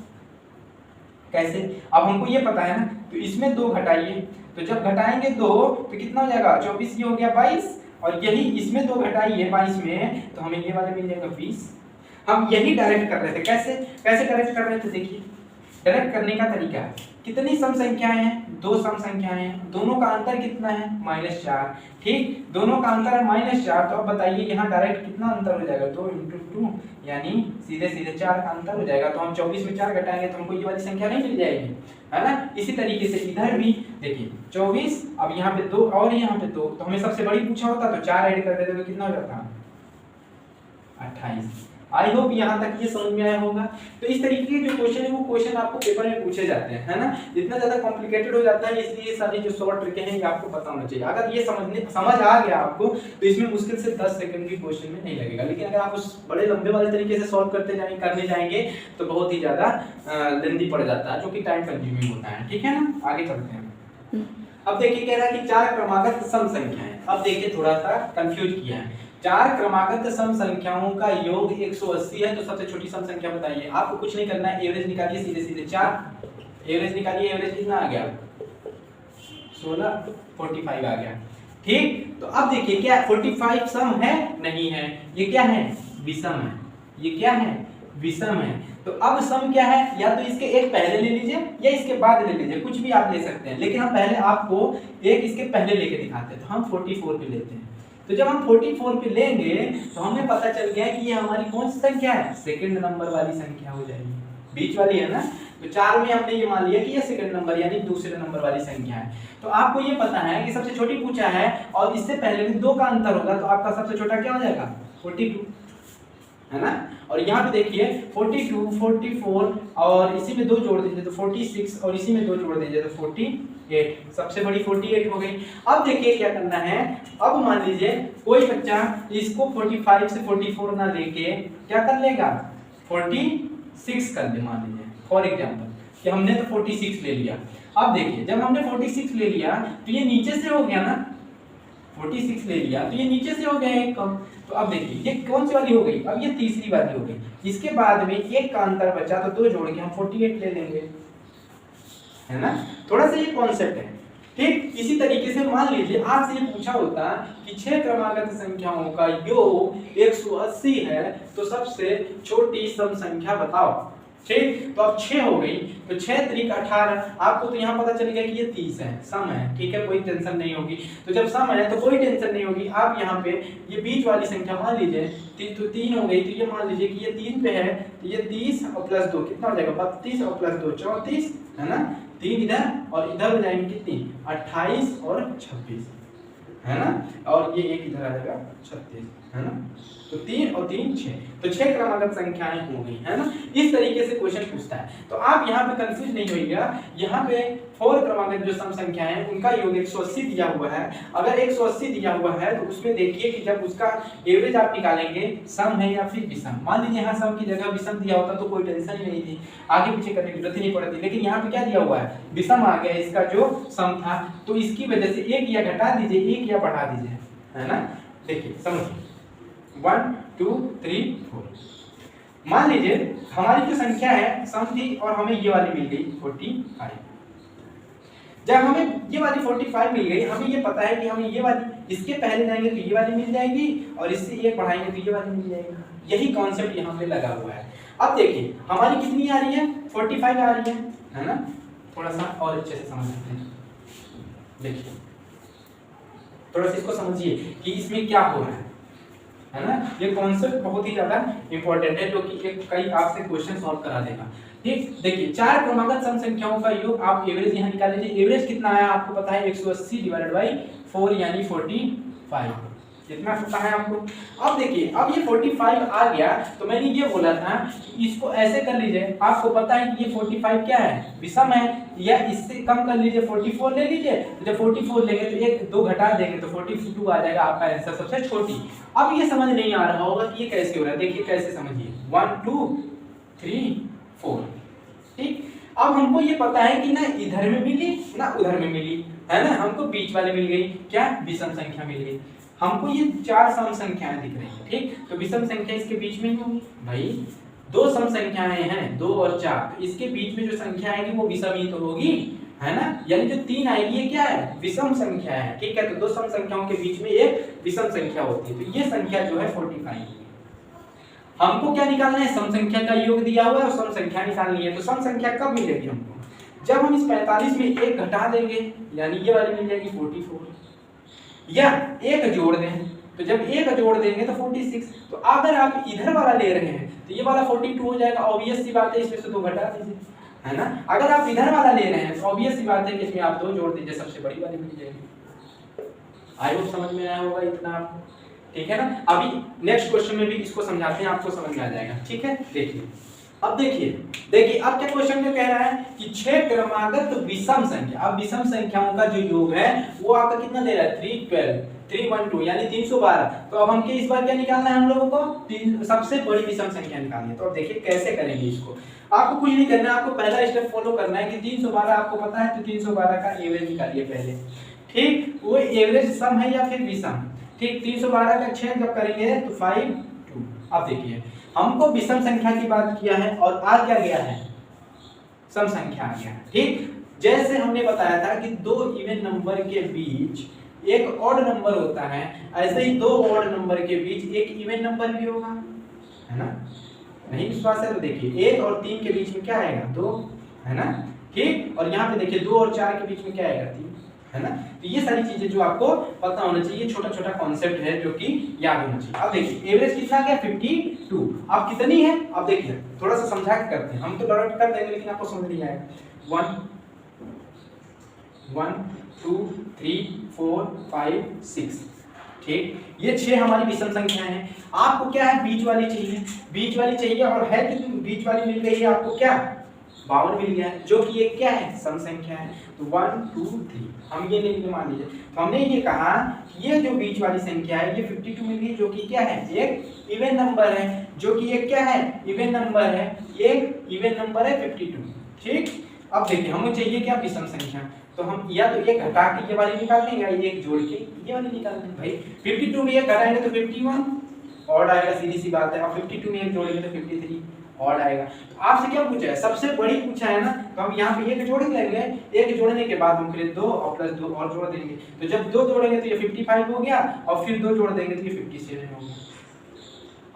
कैसे? अब हमको ये पता है ना, तो इसमें 2 घटाइए, तो जब घटाएंगे 2 तो कितना हो जाएगा 24, ये हो गया 22, और यही इसमें 2 घटाइए 22 में तो हमें ये वाला मिल जाएगा 20। हम यही डायरेक्ट कर रहे थे। कैसे डायरेक्ट कर रहे थे? देखिए डायरेक्ट करने का तरीका है, कितनी सम संख्याएं हैं? 2 सम संख्याएं हैं, दोनों का अंतर कितना है? -4। ठीक, दोनों का अंतर है -4। तो अब बताइए यहाँ डायरेक्ट कितना अंतर हो जाएगा? 2 × 2 यानी सीधे 4 का अंतर हो जाएगा। तो हम 24 में 4 घटाएंगे तो हमको ये वाली संख्या नहीं मिल जाएगी, है ना। इसी तरीके से इधर भी देखिए 24, अब यहाँ पे 2 और यहाँ पे 2, तो हमें सबसे बड़ी पूछा होता तो 4 ऐड कर देते तो कितना हो जाता? 28। आई होप यहाँ तक ये समझ में आया होगा। तो इस तरीके के जो क्वेश्चन है वो क्वेश्चन आपको पेपर में पूछे जाते हैं, है ना। जितना ज्यादा कॉम्प्लिकेटेड हो जाता है इसलिए सारी जो शॉर्ट ट्रिक हैं ये आपको पता होना चाहिए। अगर ये समझ आ गया आपको तो इसमें मुश्किल से 10 सेकंड भी क्वेश्चन में नहीं लगेगा। लेकिन अगर आप उस बड़े लंबे वाले तरीके से सॉल्व करने जाएंगे तो बहुत ही ज्यादा लेंथी पड़ जाता है, जो कि टाइम कंज्यूमिंग होता है। ठीक है ना, आगे चलते हैं। अब देखिए कह रहा है कि 4 क्रमागत सम संख्याएं। अब देखिए थोड़ा सा कंफ्यूज किया है। 4 क्रमागत सम संख्याओं का योग 180 है, तो सबसे छोटी सम संख्या बताइए। आपको कुछ नहीं करना है, एवरेज निकालिए सीधे 4 एवरेज निकालिए। एवरेज कितना आ गया? 16, 45 आ गया। ठीक, तो अब देखिए क्या 45 सम है? नहीं है। ये क्या है? विषम है। ये क्या है? विषम है। तो अब सम क्या है? या तो इसके एक पहले ले लीजिए या इसके बाद ले लीजिए, कुछ भी आप ले सकते हैं। लेकिन हम पहले आपको एक इसके पहले लेके दिखाते हैं। तो हम 44 पे लेते हैं। तो जब हम 44 पे लेंगे तो हमें पता चल गया कि ये हमारी कौन सी संख्या है? सेकंड नंबर वाली संख्या हो जाएगी, बीच वाली है ना। तो 4 में हमने ये मान लिया कि ये सेकंड नंबर यानी दूसरे नंबर वाली संख्या है। तो आपको ये पता है कि सबसे छोटी पूछा है और इससे पहले भी 2 का अंतर होगा, तो आपका सबसे छोटा क्या हो जाएगा? 42, है ना। और यहाँ पे देखिए 42, 44 और इसी में 2 जोड़ दीजिए तो 46 और इसी में 2 जोड़ दीजिए तो 48। सबसे बड़ी 48 हो गई। अब देखिए क्या करना है। अब मान लीजिए कोई बच्चा इसको 45 से 44 ना लेके क्या कर लेगा? 46 कर ले, मान लीजिए फॉर एग्जाम्पल कि हमने तो 46 ले लिया। अब देखिए जब हमने 46 ले लिया तो ये नीचे से हो गया ना, 46 ले लिया तो ये नीचे से हो गया एक कम। तो अब देखिए ये कौन सी वाली हो गई? अब ये तीसरी वाली हो गई। इसके बाद में एक का अंतर बचा तो 2 जोड़ के हम 48 ले लेंगे, है ना। थोड़ा सा ये कॉन्सेप्ट है। ठीक, इसी तरीके से मान लीजिए आपसे ये पूछा होता कि 6 क्रमागत संख्याओं का योग 180 है, तो सबसे छोटी सम संख्या बताओ। ठीक, तो अब 6 हो गई, तो 6 त्रिक 18। आपको तो यहाँ पता चल गया कि ये 30 है, सम है। ठीक है, कोई टेंशन नहीं होगी। तो जब सम है तो कोई टेंशन नहीं होगी। आप यहाँ पे ये बीच वाली संख्या मान लीजिए, तो 3 हो गई। तो ये मान लीजिए कि ये 3 पे है, तो ये 30 और प्लस 2 कितना हो जाएगा? 32 और प्लस 2 34, है ना। 3 इधर और इधर हो जाएंगे कितनी? 28 और 26, है ना। और ये एक इधर आ जाएगा 36, है ना। तो 3 और 3 6, तो 6 क्रमागत संख्याएं हो गई, है ना। इस तरीके से क्वेश्चन पूछता है। तो आप यहाँ पे कंफ्यूज नहीं होइएगा। यहाँ पे 4 क्रमागत जो सम संख्याएं हैं उनका योग 180 दिया हुआ है। अगर 180 दिया हुआ है तो उसमें देखिए कि जब उसका एवरेज आप निकालेंगे सम है या फिर विषम। मान लीजिए यहाँ सम की जगह विषम दिया होता तो कोई टेंशन ही नहीं थी, आगे पीछे करने की जरूरत ही नहीं पड़ती। लेकिन यहाँ पे क्या दिया हुआ है? विषम आ गया इसका जो सम था, तो इसकी वजह से एक या घटा दीजिए, एक या बढ़ा दीजिए, है ना। देखिए समझिए 1 2 3 4। मान लीजिए हमारी जो संख्या है सम थी और हमें ये वाली मिल गई 45। जब हमें ये वाली 45 मिल गई, हमें ये पता है कि हमें ये वाली इसके पहले जाएंगे तो ये वाली मिल जाएगी और इससे एक बढ़ाएंगे तो ये वाली मिल जाएगी। यही कॉन्सेप्ट यहाँ पे लगा हुआ है। अब देखिए हमारी कितनी आ रही है? 45 आ रही है ना। थोड़ा सा और अच्छे से समझ सकते हैं। देखिए थोड़ा सा इसको समझिए कि इसमें क्या हो रहा है ना। ये कॉन्सेप्ट बहुत ही ज्यादा इंपॉर्टेंट है, जो कि एक कई आपसे क्वेश्चन सॉल्व करा देगा। ठीक, देखिए 4 क्रमागत सम संख्याओं का योग, आप एवरेज यहाँ निकाल लीजिए। एवरेज कितना आया आपको पता है? 180 डिवाइडेड बाई 4 यानी 45। कितना पता है आपको? अब देखिए अब ये 45 आ गया, तो मैंने ये बोला था कि इसको ऐसे कर लीजिए। आपको पता है कि ये 45 क्या है? विषम है, या इससे कम कर लीजिए 44 ले लीजिए। तो जब 44 लेंगे तो एक 2 घटा देंगे तो 42 आ जाएगा आपका आंसर सबसे छोटी। अब ये समझ नहीं आ रहा होगा कि ये कैसे हो रहा है। देखिए कैसे समझिए 1 2 3 4। ठीक, अब हमको ये पता है कि ना इधर में मिली ना उधर में मिली, है ना, हमको बीच वाले मिल गई, क्या विषम संख्या मिल गई। हमको ये 4 सम संख्याएं दिख रही है। ठीक, तो विषम संख्या इसके बीच में ही होगी भाई, 2 सम संख्याएं हैं 2 और 4, तो इसके बीच में जो संख्या आएगी वो विषम ही तो होगी, है ना, यानी जो 3 आएगी ये क्या है, विषम संख्या है। ठीक है, तो 2 सम संख्याओं के बीच में एक विषम संख्या होती है, तो ये संख्या जो है 45। हमको क्या निकालना है, सम संख्या का योग दिया हुआ है और सम संख्या निकालनी है। तो सम संख्या कब मिलेगी हमको, जब हम इस 45 में एक घटा देंगे, यानी ये वाली मिल जाएगी 44, या एक जोड़ दें, तो जब एक जोड़ देंगे तो 46। तो अगर आप इधर वाला ले रहे हैं तो ये वाला 42 हो जाएगा, ऑब्वियस सी बात है, इसमें से 2 घटा दीजिए, है ना। अगर आप इधर वाला ले रहे हैं तो ऑब्वियस सी बात है कि इसमें आप 2 जोड़ दीजिए, सबसे बड़ी वाली मिल जाएगी। आई होप समझ में आया होगा इतना आपको, ठीक है ना। अभी नेक्स्ट क्वेश्चन में भी इसको समझाते हैं, आपको समझ में आ जाएगा। ठीक है, देखिए अब देखिए अब क्या क्वेश्चन में कह रहा है कि 6 क्रमागत विषम संख्या, अब विषम संख्याओं का जो योग है वो आपका कितना दे रहा है, 312 312 यानी 312। तो अब हमके इस बार क्या निकालना है, हम लोगों को सबसे बड़ी विषम संख्या निकालनी है। तो अब देखिए कैसे करेंगे इसको, आपको कुछ नहीं करना है, आपको पहला स्टेप फॉलो करना है कि 312 आपको पता है, तो 312 का एवरेज निकालिए पहले। ठीक, वो एवरेज सम है या फिर विषम। ठीक, 312 का 6 जब करेंगे तो 5 2। अब देखिए हमको विषम संख्या की बात किया है और आ क्या गया है, सम संख्या आ गया है। ठीक, जैसे हमने बताया था कि 2 इवन नंबर के बीच एक ऑड नंबर होता है, ऐसे ही 2 ऑड नंबर के बीच एक इवन नंबर भी होगा, है ना। नहीं विश्वास है तो देखिए 1 और 3 के बीच में क्या आएगा, 2, है ना। ठीक, और यहाँ पे देखिए 2 और 4 के बीच में क्या आएगा, 3, है ना। तो ये सारी चीजें जो आपको पता होना चाहिए, छोटा छोटा कॉन्सेप्ट है जो कि याद होना चाहिए। अब देखिए एवरेज कितना गया, 52। अब कितनी है, अब देखिए थोड़ा सा समझा के करते हैं, हम तो डायरेक्ट कर देंगे लेकिन आपको समझ नहीं आएगा। 1 1 2 3 4 5 6। ठीक, ये 6 हमारी विषम संख्या है। आपको क्या है, बीच वाली चाहिए, बीच वाली चाहिए, और है कितनी, बीच वाली मिल गई है आपको क्या, 52 मिल गया है, जो कि एक क्या है, सम संख्या है। तो 1 2 3 हम ये लेंगे, मान लीजिए तो हमने ये कहा कि ये जो बीच वाली संख्या है ये 52 मिल गई, जो कि क्या है, एक इवन नंबर है, जो कि एक क्या है, इवन नंबर है, एक इवन नंबर है 52। ठीक, अब देखिए हमें चाहिए क्या, विषम संख्या। तो हम या तो ये घटा के ये वाली निकाल देंगे, या एक जोड़ के ये वाली निकाल देंगे। भाई 52 में एक घटाएंगे तो 51 ऑड आएगा, सीधी सी बात है, और 52 में एक जोड़ेंगे तो 53 ऑड आएगा। तो आपसे क्या पूछा है, सबसे बड़ी पूछा है ना, तो हम यहाँ पे एक जोड़ लेंगे, एक जोड़ने के बाद हम फिर 2 और प्लस 2 और जोड़ देंगे, तो जब 2 जोड़ेंगे तो ये 55 हो गया, और फिर 2 जोड़ देंगे तो ये 57 हो गया।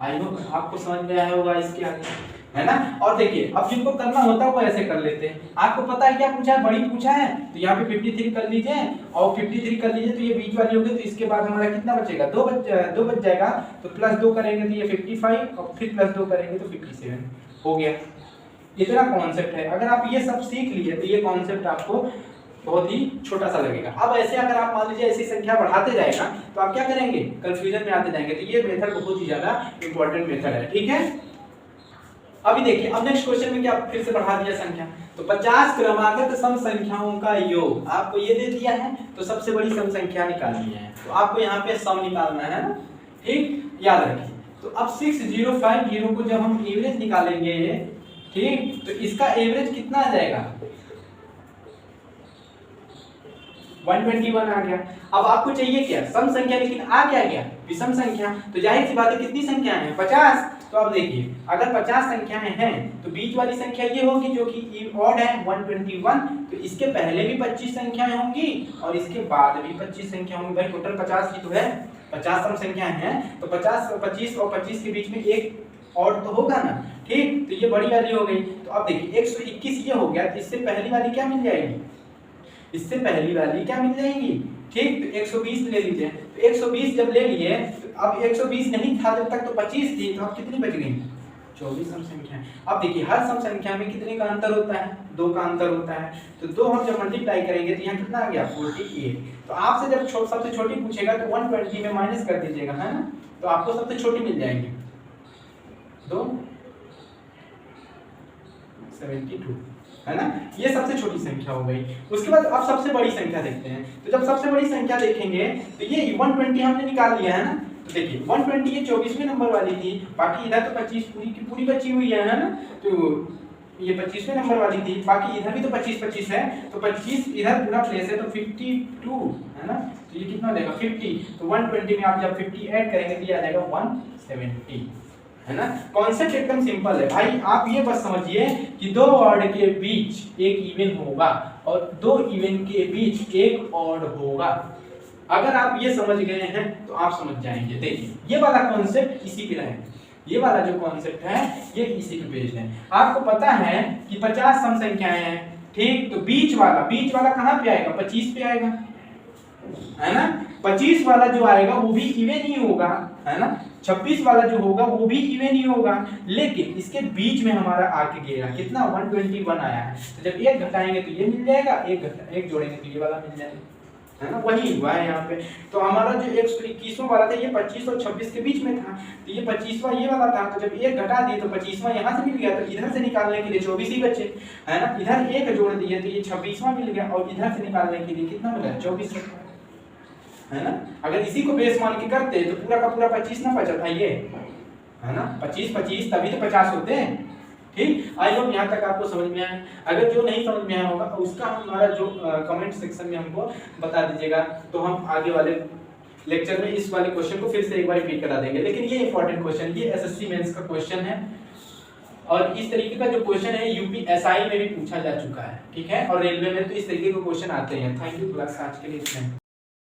आई होप आपको समझ में आया होगा इसके आगे, है ना। और देखिए अब जिनको करना होता है वो ऐसे कर लेते हैं। आपको पता है क्या पूछा है, बड़ी पूछा है, तो यहाँ पे 53 कर लीजिए, और 53 कर लीजिए तो ये बीच वाली होगी, तो इसके बाद हमारा कितना बचेगा, 2 बच जाएगा, तो प्लस 2 करेंगे तो ये 55, और फिर प्लस 2 करेंगे तो 57 हो गया। इतना कॉन्सेप्ट है, अगर आप ये सब सीख लिए तो ये कॉन्सेप्ट आपको बहुत ही छोटा सा लगेगा। अब ऐसे अगर आप मान लीजिए ऐसी संख्या बढ़ाते जाएगा तो आप क्या करेंगे, कंफ्यूजन में आते जाएंगे। तो ये मेथड बहुत ही ज्यादा इंपॉर्टेंट मेथड है। ठीक है, अभी देखिए अब नेक्स्ट क्वेश्चन में क्या फिर से बढ़ा दिया संख्या, तो 50 क्रमागत सम संख्याओं का योग आपको ये दे दिया है, तो सबसे बड़ी सम संख्या निकालनी है, तो आपको यहाँ पे सम निकालना है ना। ठीक, याद रखिए। तो अब 6050 को जब हम एवरेज निकालेंगे, ठीक, तो इसका एवरेज कितना आ जाएगा, 121 आ गया। अब आपको चाहिए क्या, सम संख्या, लेकिन आ क्या गया, विषम संख्या। तो जाहिर सी बात है कितनी संख्याएं हैं, 50। तो अब देखिए अगर 50 संख्याएं हैं तो बीच वाली संख्या ये होगी जो कि ऑड है 121, तो इसके पहले भी 25 संख्याएं होंगी और इसके बाद भी 25 संख्या होंगी। भाई टोटल 50 ही तो है, 50 सम संख्याएं हैं, तो 50 25 और 25 के बीच में एक और तो होगा ना। ठीक, तो ये बड़ी वाली हो गई। तो अब देखिए 121 ये हो गया, तो इससे पहली वाली क्या मिल जाएगी, इससे पहली वाली क्या मिल जाएगी। ठीक, तो 120 ले लीजिए, तो 120 जब ले लिए तो अब 120 नहीं था जब तक, तो 25 थी, तो अब कितनी बच गई, 24 सम संख्या। अब देखिए हर सम संख्या में कितने का अंतर होता है, 2 का अंतर होता है, तो 2 हम जब मल्टीप्लाई करेंगे तो यहाँ कितना आ गया, 48। तो आपसे जब सबसे छोटी पूछेगा तो 120 में माइनस कर दीजिएगा, है ना, तो आपको सबसे छोटी मिल जाएगी 2 72, है ना। ये सबसे छोटी संख्या हो गई। उसके बाद अब सबसे बड़ी संख्या देखते हैं। तो जब सबसे बड़ी संख्या देखेंगे तो ये 120 हमने निकाल लिया है ना, तो देखिए 120 ये 24वें नंबर वाली थी, बाकी इधर तो 25 पूरी की पूरी बची हुई है ना, तो ये 25वें नंबर वाली थी, बाकी इधर भी तो 25 है, तो 25 इधर पूरा प्लेस है तो 52 है ना, तो ये कितना देगा 50, तो 120 में आप जब 50 ऐड करेंगे तो ये आ जाएगा 170 है ना। कॉन्सेप्ट एकदम सिंपल है भाई, आप ये बस समझिए कि दो वर्ड के बीच एक इवन होगा और दो इवन के बीच एक ऑड होगा। अगर आप ये समझ गए हैं तो आप समझ जाएंगे। देखिए ये वाला कॉन्सेप्ट इसी पे है, ये वाला जो कॉन्सेप्ट है ये इसी पे बेस्ड है। आपको पता है कि 50 सम संख्याएं हैं, ठीक, तो बीच वाला कहाँ पे आएगा 25 पे आएगा है ना। 25 वाला जो आएगा वो भी इवन ही होगा है ना, 26 वाला जो होगा वो भी इवन ही होगा, लेकिन इसके बीच में हमारा आके गिरा कितना 121 आया है, तो जब एक घटाएंगे तो ये मिल जाएगा, एक जोड़ेंगे तो ये वाला मिल जाएगा है ना, वही हुआ है यहाँ पे। तो हमारा जो 121वां वाला था ये 25 और 26 के बीच में था, तो ये 25वां ये वाला था, तो जब एक घटा दिए तो 25वां यहाँ से मिल गया, तो इधर से निकालने के लिए 24 ही बचे है ना, इधर एक जोड़ दिए तो ये 26वां मिल गया और इधर से निकालने के लिए कितना मिला 24 है ना। अगर इसी को बेस मान के करते तो पूरा का पूरा 25 ना बचा था ये है ना, 25 तभी तो 50 होते हैं। ठीक, आई होप यहाँ तक आपको समझ में आया। अगर जो नहीं समझ में आया होगा तो उसका हमारा जो कमेंट सेक्शन में हमको बता दीजिएगा, तो हम आगे वाले लेक्चर में इस वाले क्वेश्चन को फिर से एक बार रिपीट करा देंगे। लेकिन ये इंपॉर्टेंट क्वेश्चन, ये एसएससी मेंस का क्वेश्चन है और इस तरीके का जो क्वेश्चन है यूपीएसआई में भी पूछा जा चुका है, ठीक है, और रेलवे में तो इस तरीके के क्वेश्चन आते हैं। थैंक यू क्लास, आज के लिए इतना।